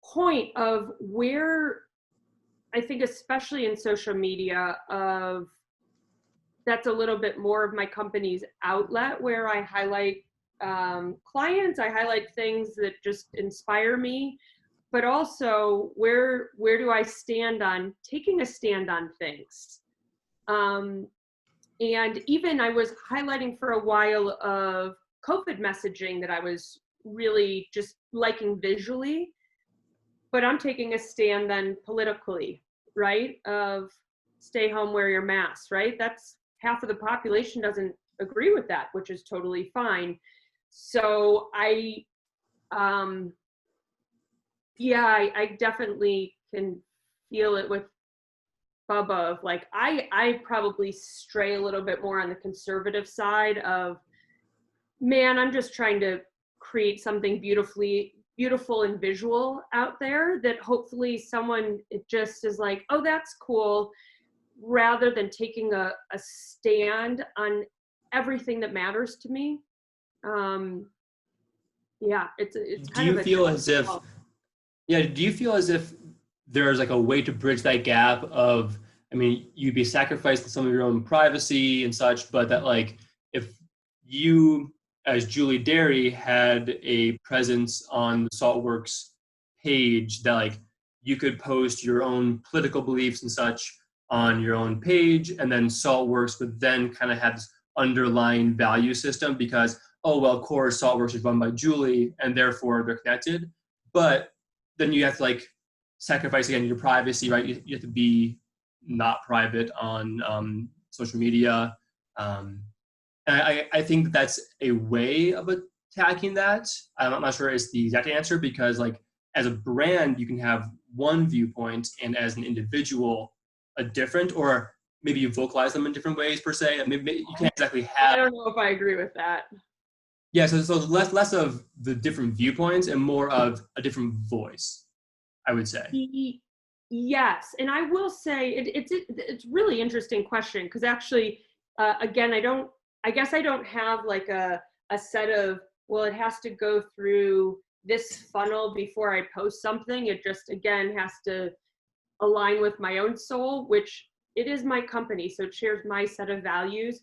point of where I think, especially in social media, of that's a little bit more of my company's outlet, where I highlight clients, I highlight things that just inspire me, but also where do I stand on taking a stand on things. And even I was highlighting for a while of COVID messaging that I was really just liking visually, but I'm taking a stand then politically, right? Of stay home, wear your mask, right? That's half of the population doesn't agree with that, which is totally fine. So I definitely can feel it with Bubba of like, I probably stray a little bit more on the conservative side of, man, I'm just trying to create something beautiful and visual out there that hopefully someone, it just is like, oh, that's cool, rather than taking a stand on everything that matters to me. It's kind of. Do you feel as if there's like a way to bridge that gap of, I mean, you'd be sacrificing some of your own privacy and such, but that like if you as Julie Derry had a presence on the Saltworks page, that like you could post your own political beliefs and such on your own page, and then Saltworks would then kind of have this underlying value system because, oh, well, of course, Saltworks is run by Julie and therefore they're connected. But then you have to like sacrifice again your privacy, right? You have to be not private on social media. And I think that's a way of attacking that. I'm not sure it's the exact answer because like as a brand, you can have one viewpoint and as an individual, a different, or maybe you vocalize them in different ways per se. Maybe you can't exactly have. I don't know if I agree with that. Yeah, so less of the different viewpoints and more of a different voice, I would say. Yes, and I will say it's really interesting question because actually, again, I guess I don't have like a set of, well, it has to go through this funnel before I post something. It just, again, has to align with my own soul, which it is my company, so it shares my set of values.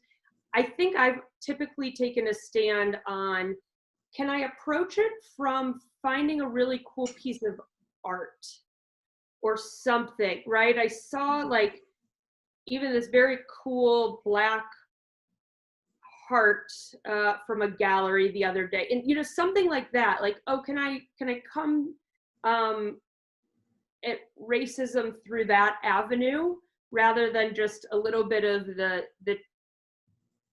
I think I've typically taken a stand on, can I approach it from finding a really cool piece of art or something, right? I saw like even this very cool black heart from a gallery the other day, and something like that, like, oh, can I come at racism through that avenue rather than just a little bit of the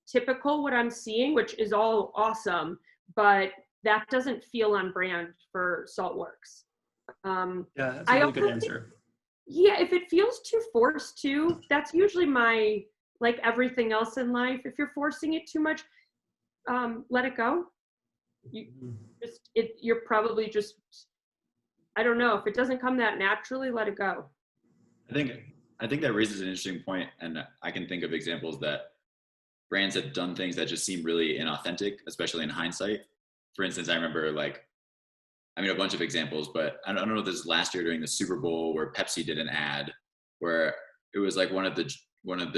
typical what I'm seeing, which is all awesome, but that doesn't feel on brand for Saltworks. Yeah, that's a really good answer. Yeah, if it feels too forced too, that's usually my, like everything else in life, if you're forcing it too much, let it go. You're probably just, I don't know, if it doesn't come that naturally, let it go. I think that raises an interesting point, and I can think of examples that brands have done things that just seem really inauthentic, especially in hindsight. For instance, I remember a bunch of examples, but I don't know if this was last year during the Super Bowl where Pepsi did an ad where it was like one of the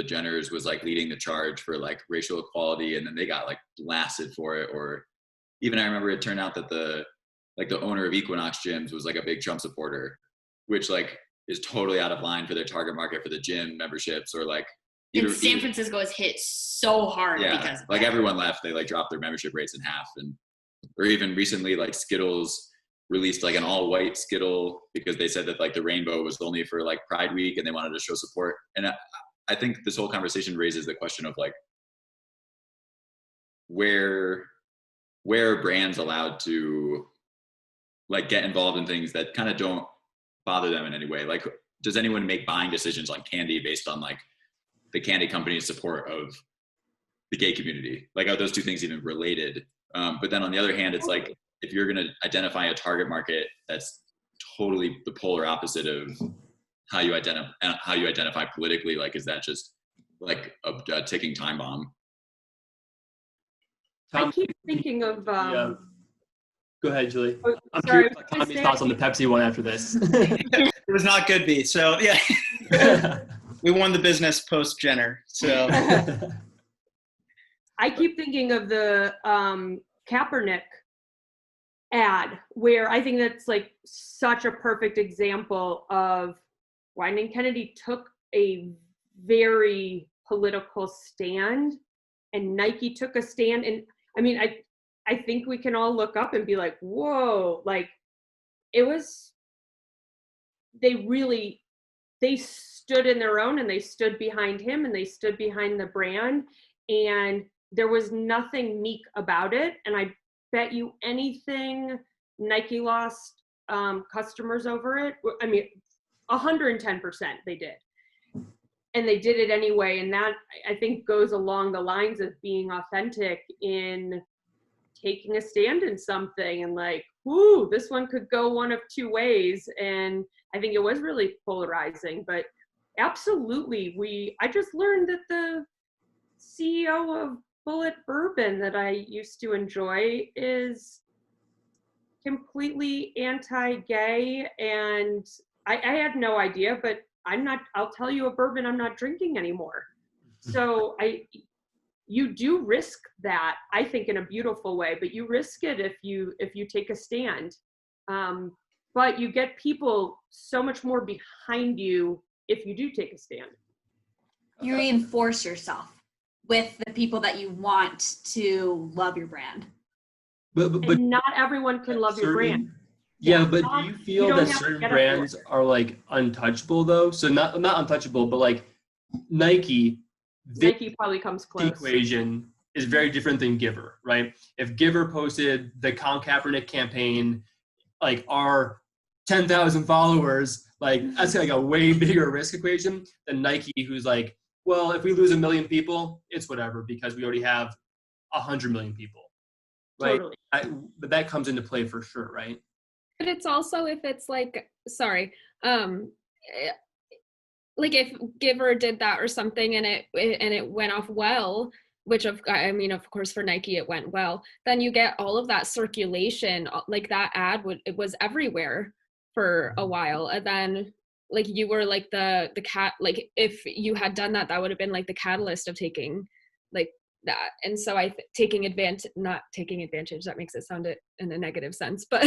Jenners was like leading the charge for like racial equality, and then they got like blasted for it. Or even I remember it turned out that the owner of Equinox gyms was like a big Trump supporter, which like is totally out of line for their target market for the gym memberships. Or like and San Francisco was hit so hard because of like that. Everyone left. They like dropped their membership rates in half. Or even recently, like Skittles released like an all-white Skittle because they said that like the rainbow was only for like Pride Week and they wanted to show support. And I think this whole conversation raises the question of like where are brands allowed to like get involved in things that kind of don't bother them in any way? Like, does anyone make buying decisions on candy based on like the candy company's support of the gay community? Like, are those two things even related? But then on the other hand, it's like, if you're going to identify a target market that's totally the polar opposite of how you identify politically, like, is that just like a ticking time bomb? I keep thinking of Go Go ahead, Julie. Oh, I'm sorry, curious I was about gonna Tommy's say- thoughts on the Pepsi one after this. It was not good, B. So yeah, we won the business post Jenner. So I keep thinking of the Kaepernick ad, where I think that's like such a perfect example of Wyden Kennedy took a very political stand, and Nike took a stand. And I mean, I think we can all look up and be like, whoa, like it was, they stood in their own, and they stood behind him, and they stood behind the brand, and there was nothing meek about it. And I bet you anything Nike lost customers over it. I mean, 110% they did. And they did it anyway. And that, I think, goes along the lines of being authentic in taking a stand in something, and like, whoo, this one could go one of two ways. And I think it was really polarizing, but absolutely, I just learned that the CEO of Bullet Bourbon that I used to enjoy is completely anti-gay, and I had no idea, but I'll tell you a bourbon I'm not drinking anymore. So you do risk that, I think, in a beautiful way, but you risk it if you take a stand. But you get people so much more behind you if you do take a stand. You reinforce yourself with the people that you want to love your brand. but And not everyone can love your brand. Yeah, but Not- do you you feel don't that have to certain get up for it. brands are like untouchable though? So not untouchable, but like Nike, the Nike probably comes close. equation is very different than Giver, right? If Giver posted the Colin Kaepernick campaign, like our 10,000 followers, like that's like a way bigger risk equation than Nike, who's like, well, if we lose 1 million people, it's whatever because we already have 100 million people. Like, Totally. but that comes into play for sure, right? But it's also if it's like, sorry, like if Giver did that or something and it went off well, which of course for Nike it went well, then you get all of that circulation. Like that ad it was everywhere for a while, and then like you were like the cat, like if you had done that, that would have been like the catalyst of taking like that. And so not taking advantage, that makes it sound it in a negative sense, but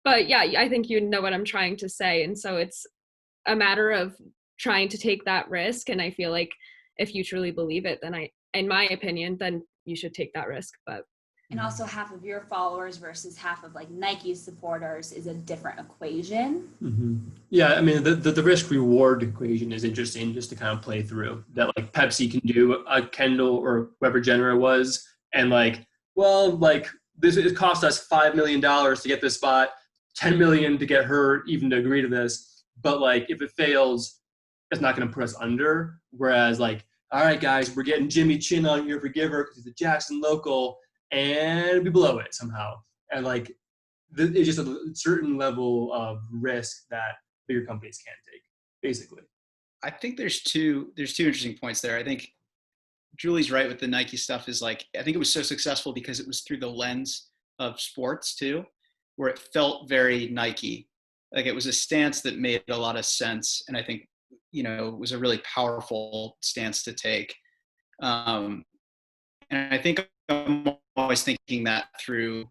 but yeah, I think you know what I'm trying to say. And so it's a matter of trying to take that risk, and I feel like if you truly believe it, then in my opinion, then you should take that risk. But And also half of your followers versus half of like Nike's supporters is a different equation. Mm-hmm. Yeah, I mean the risk reward equation is interesting just to kind of play through. That like Pepsi can do a Kendall or whoever Jenner it was, and like, well, like it cost us $5 million to get this spot, 10 million to get her even to agree to this. But like if it fails, it's not going to put us under. Whereas like, all right, guys, we're getting Jimmy Chin on here for Giver because he's a Jackson local, and we blow it somehow. And like, it's just a certain level of risk that bigger companies can't take, basically. I think there's two interesting points there. I think Julie's right with the Nike stuff is like, I think it was so successful because it was through the lens of sports too, where it felt very Nike. Like it was a stance that made a lot of sense. And I think, it was a really powerful stance to take. And I think I'm always thinking that through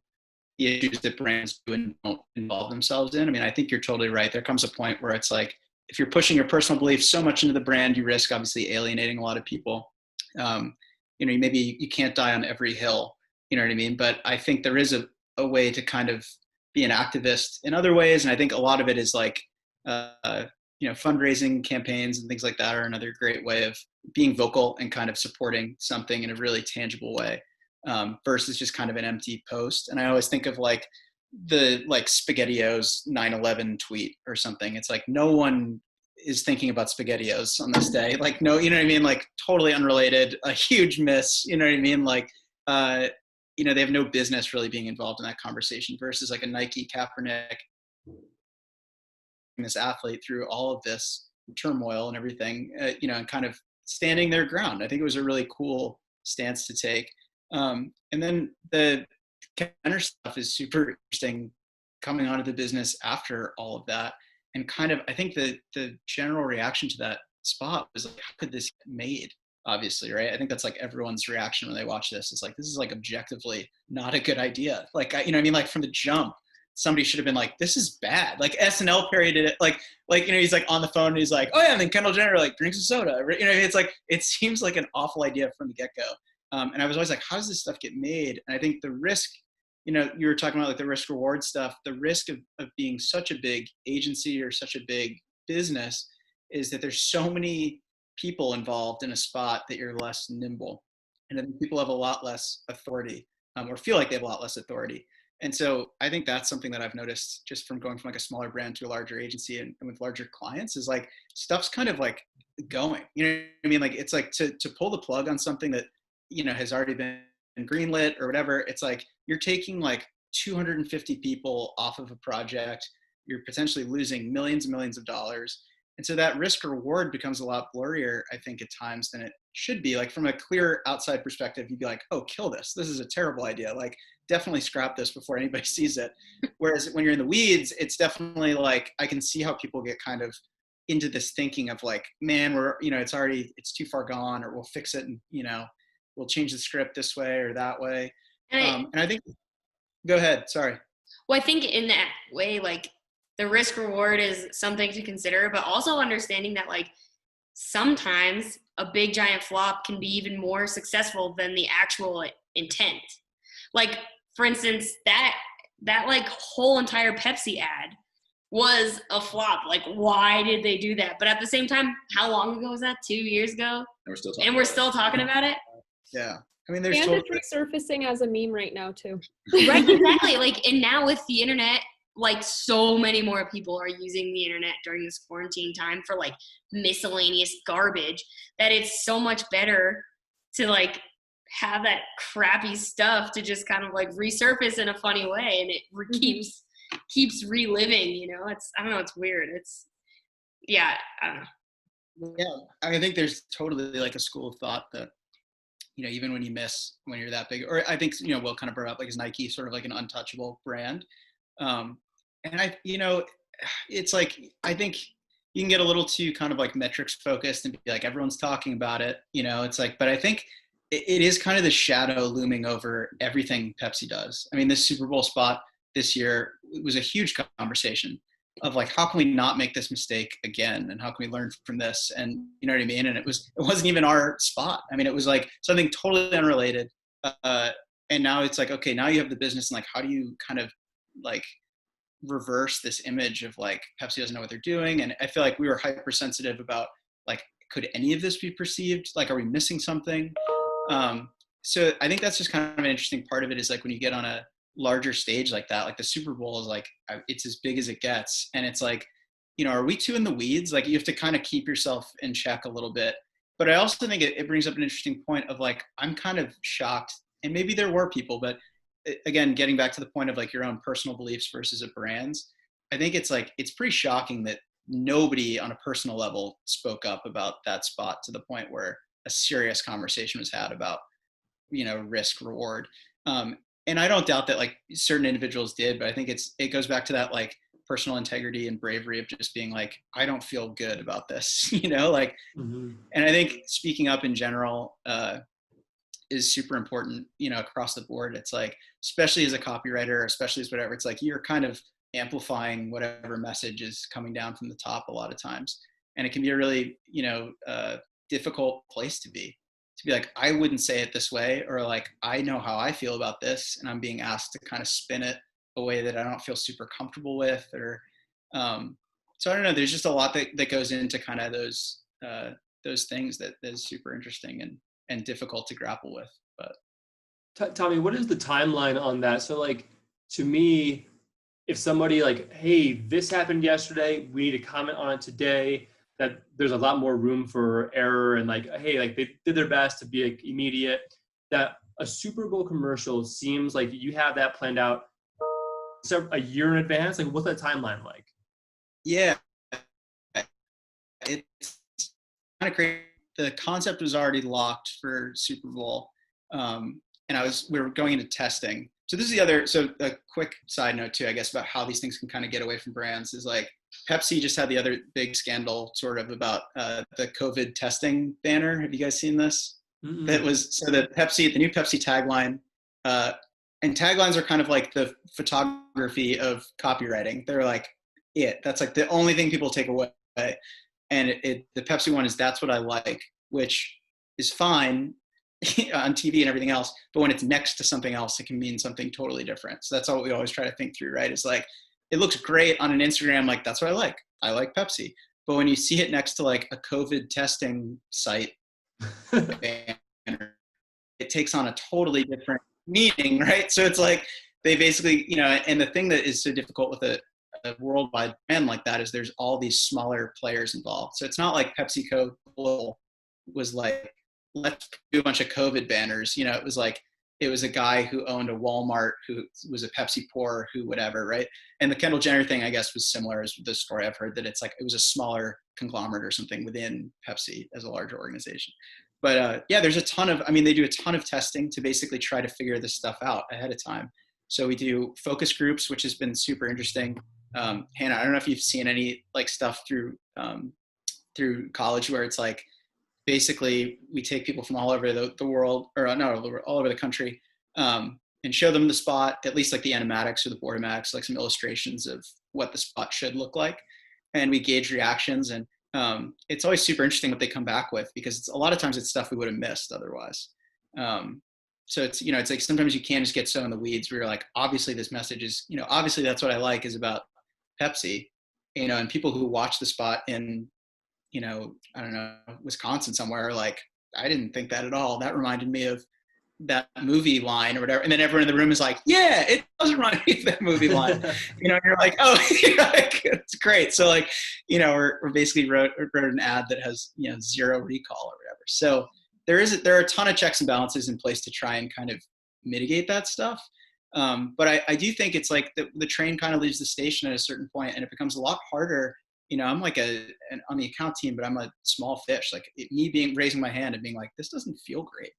the issues that brands do and don't involve themselves in. I mean, I think you're totally right. There comes a point where it's like, if you're pushing your personal beliefs so much into the brand, you risk obviously alienating a lot of people. Maybe you can't die on every hill, you know what I mean? But I think there is a way to kind of be an activist in other ways. And I think a lot of it is like, fundraising campaigns and things like that are another great way of being vocal and kind of supporting something in a really tangible way, versus just kind of an empty post. And I always think of like the SpaghettiOs 9/11 tweet or something. It's like no one is thinking about SpaghettiOs on this day. Like, no, you know what I mean? Like totally unrelated, a huge miss, you know what I mean? Like, they have no business really being involved in that conversation versus like a Nike, Kaepernick, this athlete through all of this turmoil and everything, and kind of standing their ground. I think it was a really cool stance to take. And then the Kenner stuff is super interesting coming onto the business after all of that. And kind of, I think the general reaction to that spot was like, how could this get made? Obviously, right? I think that's like everyone's reaction when they watch this. It's like, this is like objectively not a good idea. Like, you know what I mean? Like from the jump, somebody should have been like, this is bad. Like SNL parodied it. Like, you know, he's like on the phone and he's like, oh yeah, and then Kendall Jenner like drinks a soda. You know, it's like, it seems like an awful idea from the get-go. And I was always like, how does this stuff get made? And I think the risk, you know, you were talking about like the risk reward stuff, the risk of being such a big agency or such a big business is that there's so many people involved in a spot that you're less nimble. And then people have a lot less authority, or feel like they have a lot less authority. And so I think that's something that I've noticed just from going from like a smaller brand to a larger agency and with larger clients is like stuff's kind of like going, you know what I mean? Like it's like to pull the plug on something that, you know, has already been greenlit or whatever. It's like you're taking like 250 people off of a project. You're potentially losing millions and millions of dollars. And so that risk reward becomes a lot blurrier, I think, at times than it should be. Like from a clear outside perspective, you'd be like, oh, kill this. This is a terrible idea. Like definitely scrap this before anybody sees it. Whereas when you're in the weeds, it's definitely like, I can see how people get kind of into this thinking of like, man, we're, you know, it's too far gone, or we'll fix it and, you know, we'll change the script this way or that way. And I think, go ahead. Sorry. Well, I think in that way, like the risk reward is something to consider, but also understanding that like sometimes a big giant flop can be even more successful than the actual intent. Like for instance, that like whole entire Pepsi ad was a flop. Like why did they do that? But at the same time, how long ago was that? 2 years ago? And we're still talking about it. Yeah. I mean, there's it's resurfacing as a meme right now too. Right, exactly. Like, and now with the internet, like so many more people are using the internet during this quarantine time for like miscellaneous garbage that it's so much better to like have that crappy stuff to just kind of like resurface in a funny way, and it keeps reliving. You know, I don't know. It's weird. I don't know. Yeah, I think there's totally like a school of thought that, you know, even when you miss when you're that big, or I think, you know, Will kind of brought up like is Nike sort of like an untouchable brand. And you know, it's like, I think you can get a little too kind of like metrics focused and be like, everyone's talking about it, you know, it's like, but I think it is kind of the shadow looming over everything Pepsi does. I mean, this Super Bowl spot this year was a huge conversation of like, how can we not make this mistake again? And how can we learn from this? And you know what I mean? And it wasn't even our spot. I mean, it was like something totally unrelated. And now it's like, okay, now you have the business, and like, how do you kind of like reverse this image of like Pepsi doesn't know what they're doing? And I feel like we were hypersensitive about like, could any of this be perceived? Like, are we missing something? So I think that's just kind of an interesting part of it is like when you get on a larger stage like that, like the Super Bowl is like, it's as big as it gets. And it's like, you know, are we too in the weeds? Like you have to kind of keep yourself in check a little bit. But I also think it brings up an interesting point of like, I'm kind of shocked, and maybe there were people, but again, getting back to the point of like your own personal beliefs versus a brand's, I think it's like, it's pretty shocking that nobody on a personal level spoke up about that spot to the point where a serious conversation was had about, you know, risk reward. And I don't doubt that like certain individuals did, but I think it goes back to that like personal integrity and bravery of just being like, I don't feel good about this, you know, like, and I think speaking up in general is super important, you know, across the board. It's like, especially as a copywriter, especially as whatever, it's like, you're kind of amplifying whatever message is coming down from the top a lot of times. And it can be a really, you know, difficult place to be like, I wouldn't say it this way, or like, I know how I feel about this, and I'm being asked to kind of spin it a way that I don't feel super comfortable with, or so I don't know, there's just a lot that goes into kind of those things that is super interesting and difficult to grapple with. But Tommy, what is the timeline on that? So like, to me, if somebody like, hey, this happened yesterday, we need to comment on it today, that there's a lot more room for error, and like, hey, like they did their best to be like immediate. That a Super Bowl commercial seems like you have that planned out a year in advance. Like, what's that timeline like? Yeah, it's kind of crazy. The concept was already locked for Super Bowl, and we were going into testing. so this is the other, so a quick side note too, I guess, about how these things can kind of get away from brands is like Pepsi just had the other big scandal sort of about the COVID testing banner. Have you guys seen this? Mm-mm. That was, so the new Pepsi tagline, and taglines are kind of like the photography of copywriting. They're like that's like the only thing people take away. And the Pepsi one is "That's what I like," which is fine on TV and everything else, but when it's next to something else, it can mean something totally different. So that's all we always try to think through, right? It's like, it looks great on an Instagram, like, that's what I like. I like Pepsi. But when you see it next to like a COVID testing site, it takes on a totally different meaning, right? So it's like, they basically, and the thing that is so difficult with a worldwide brand like that is there's all these smaller players involved. So it's not like PepsiCo was like, let's do a bunch of COVID banners. It was like, it was a guy who owned a Walmart who was a Pepsi pour, who whatever, right? And the Kendall Jenner thing, I guess, was similar as the story I've heard, that it's like, it was a smaller conglomerate or something within Pepsi as a larger organization. But there's they do a ton of testing to basically try to figure this stuff out ahead of time. So we do focus groups, which has been super interesting. Hannah, I don't know if you've seen any like stuff through college where it's like, basically we take people from all over the world, or not all over the country, and show them the spot, at least like the animatics or the boardmatics, like some illustrations of what the spot should look like. And we gauge reactions, and it's always super interesting what they come back with, because a lot of times it's stuff we would have missed otherwise. So it's, it's like, sometimes you can just get so in the weeds where you're like, obviously this message is, obviously That's What I Like is about Pepsi, and people who watch the spot in, I don't know, Wisconsin somewhere, like, I didn't think that at all. That reminded me of that movie line or whatever. And then everyone in the room is like, yeah, it does remind me of that movie line. You're like, oh, it's great. So like, we're basically wrote an ad that has, zero recall or whatever. So there are a ton of checks and balances in place to try and kind of mitigate that stuff. But I do think it's like the train kind of leaves the station at a certain point, and it becomes a lot harder. I'm like on the account team, but I'm a small fish. Like raising my hand and being like, this doesn't feel great,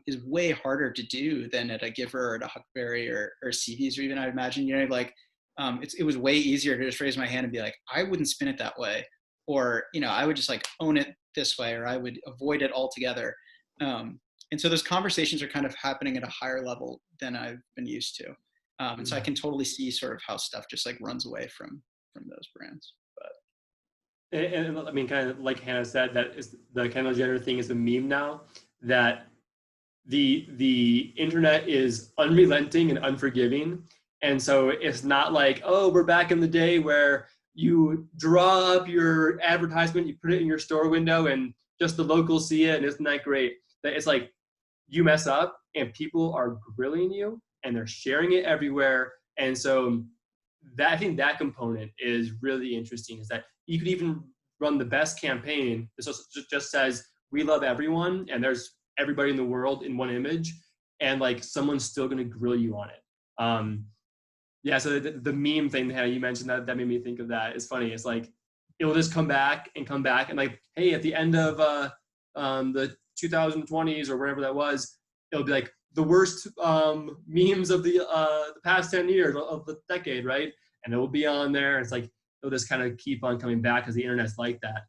is way harder to do than at a Giver or at a Huckberry or CVs, or even I'd imagine, it was way easier to just raise my hand and be like, I wouldn't spin it that way. Or, I would just like own it this way, or I would avoid it altogether. And so those conversations are kind of happening at a higher level than I've been used to. And so I can totally see sort of how stuff just like runs away from those brands. And I mean, kind of like Hannah said, that is the Kendall Jenner thing is a meme now, that the internet is unrelenting and unforgiving. And so it's not like, oh, we're back in the day where you draw up your advertisement, you put it in your store window, and just the locals see it, and isn't that great? It's like, you mess up and people are grilling you and they're sharing it everywhere. And so I think that component is really interesting, is that you could even run the best campaign. This just says, we love everyone, and there's everybody in the world in one image, and like someone's still going to grill you on it. So the meme thing that you mentioned, that made me think of that. It's funny. It's like, it'll just come back and like, hey, at the end of the 2020s or whatever that was, it'll be like the worst memes of the past 10 years of the decade, right? And it will be on there. It's like, it'll just kind of keep on coming back because the internet's like that.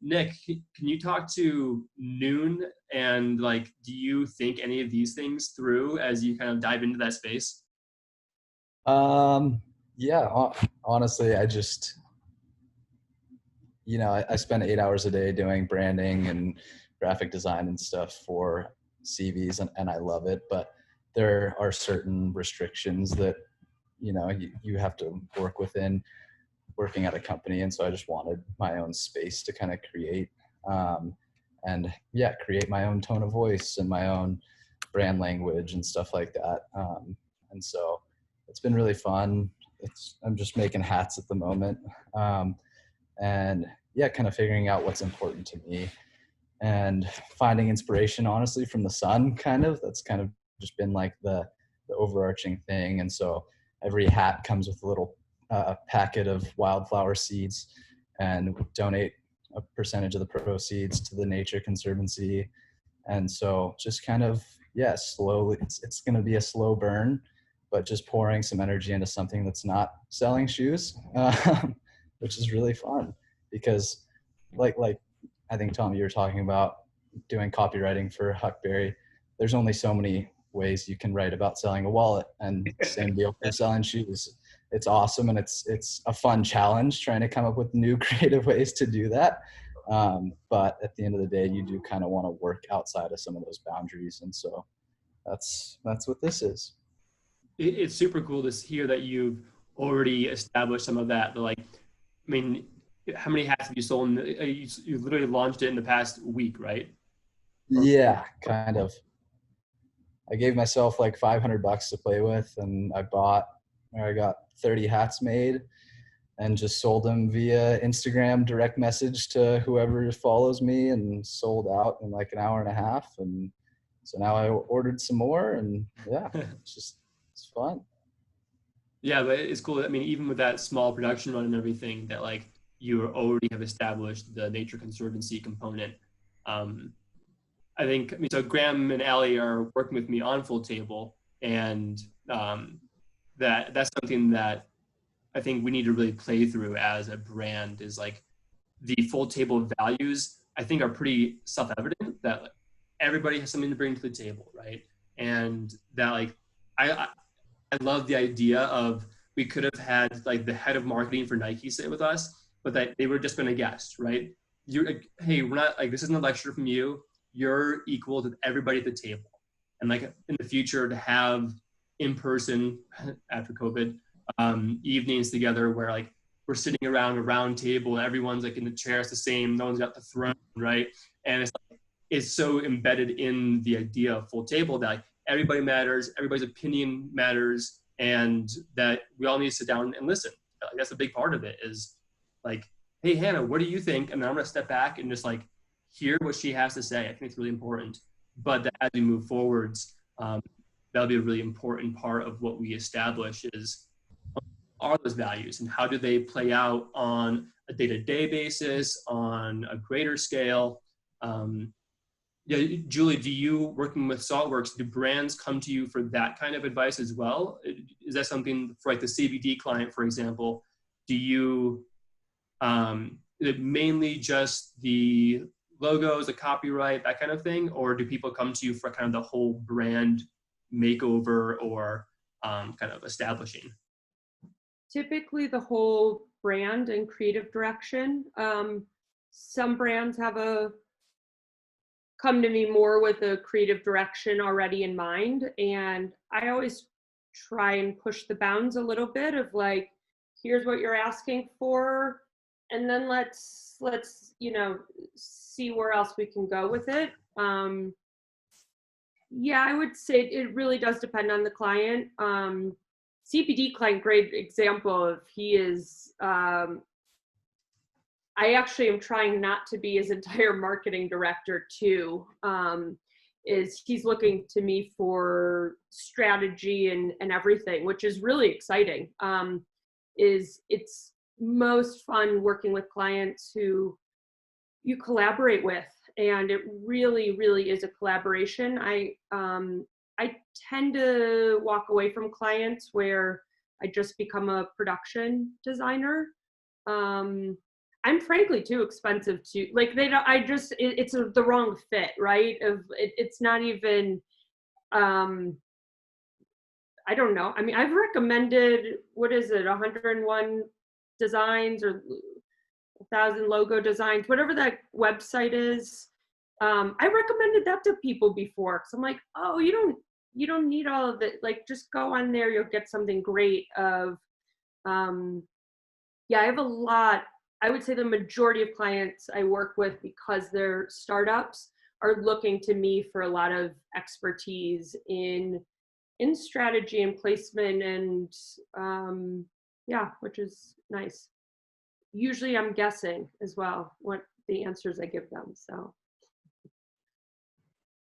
Nick, can you talk to Noon, and like, do you think any of these things through as you kind of dive into that space? Honestly, I just, I spend 8 hours a day doing branding and graphic design and stuff for CVs, and I love it, but there are certain restrictions that, you have to work within working at a company. And so I just wanted my own space to kind of create, create my own tone of voice and my own brand language and stuff like that. And so it's been really fun. I'm just making hats at the moment. Kind of figuring out what's important to me and finding inspiration, honestly, from the sun, kind of. That's kind of just been like the overarching thing. And so every hat comes with a little packet of wildflower seeds, and we donate a percentage of the proceeds to the Nature Conservancy. And so just kind of yeah, slowly, it's going to be a slow burn, but just pouring some energy into something that's not selling shoes, which is really fun because like I think, Tom, you were talking about doing copywriting for Huckberry. There's only so many ways you can write about selling a wallet, and same deal for selling shoes. It's awesome, and it's a fun challenge trying to come up with new creative ways to do that. But at the end of the day, you do kind of want to work outside of some of those boundaries, and so that's what this is. It's super cool to hear that you've already established some of that. Like, I mean, how many hats have you sold? You literally launched it in the past week, right? Yeah, kind of. I gave myself like $500 to play with, and I got 30 hats made and just sold them via Instagram direct message to whoever follows me, and sold out in like an hour and a half. And so now I ordered some more, and yeah, it's fun. Yeah, but it's cool. I mean, even with that small production run and everything, that like you already have established the Nature Conservancy component. I think, so Graham and Allie are working with me on Full Table, and that's something that I think we need to really play through as a brand, is like the Full Table values, I think, are pretty self-evident, that everybody has something to bring to the table, right? And that like, I love the idea of, we could have had like the head of marketing for Nike sit with us, but that they were just been a guest, right? Hey, we're not like, this isn't a lecture from you. You're equal to everybody at the table. And like in the future, to have in person after COVID evenings together where like we're sitting around a round table and everyone's like in the chairs the same, no one's got the throne, right? And it's like, it's so embedded in the idea of Full Table that like, everybody matters, everybody's opinion matters, and that we all need to sit down and listen. Like, that's a big part of it, is like, hey, Hannah, what do you think? And then I'm gonna step back and just like hear what she has to say. I think it's really important. But that as we move forwards, that'll be a really important part of what we establish, is are those values and how do they play out on a day-to-day basis, on a greater scale. Yeah, Julie, do you, working with SaltWorks, do brands come to you for that kind of advice as well? Is that something for like the CBD client, for example? Do you, is it mainly just the logos, the copyright, that kind of thing? Or do people come to you for kind of the whole brand makeover or kind of establishing? Typically the whole brand and creative direction. Some brands come to me more with a creative direction already in mind, and I always try and push the bounds a little bit of like, here's what you're asking for, and then let's see where else we can go with it. Yeah, I would say it really does depend on the client. CPD client, great example of, he is, I actually am trying not to be his entire marketing director too, is he's looking to me for strategy and everything, which is really exciting. It's most fun working with clients who you collaborate with, and it really, really is a collaboration. I tend to walk away from clients where I just become a production designer. I'm frankly too expensive to, like, it's the wrong fit, right? It's not even, I don't know. I mean, I've recommended, 101 designs or 1,000 logo designs, whatever that website is. I recommended that to people before, because I'm like, oh, you don't need all of it. Like, just go on there, you'll get something great. Yeah, I have a lot. I would say the majority of clients I work with, because they're startups, are looking to me for a lot of expertise in strategy and placement, and yeah, which is nice. Usually I'm guessing as well what the answers I give them, so.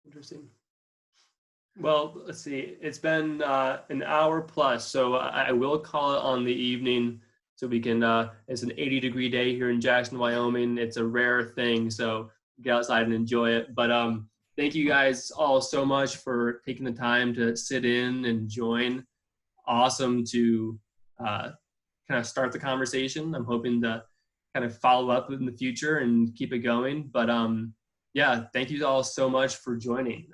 Interesting. Well, let's see, it's been an hour plus, so I will call it on the evening. So we can, it's an 80-degree day here in Jackson, Wyoming. It's a rare thing, so get outside and enjoy it. But thank you guys all so much for taking the time to sit in and join. Awesome to kind of start the conversation. I'm hoping to kind of follow up in the future and keep it going. But yeah, thank you all so much for joining.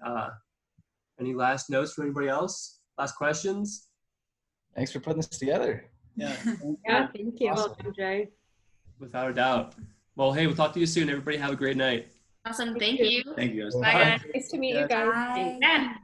Any last notes from anybody else? Last questions? Thanks for putting this together. Yeah. Yeah, thank you, Awesome. MJ. Without a doubt. Well, hey, we'll talk to you soon. Everybody have a great night. Awesome. Thank you. Thank you guys. Bye, guys. Nice to meet you guys. Bye. Yeah.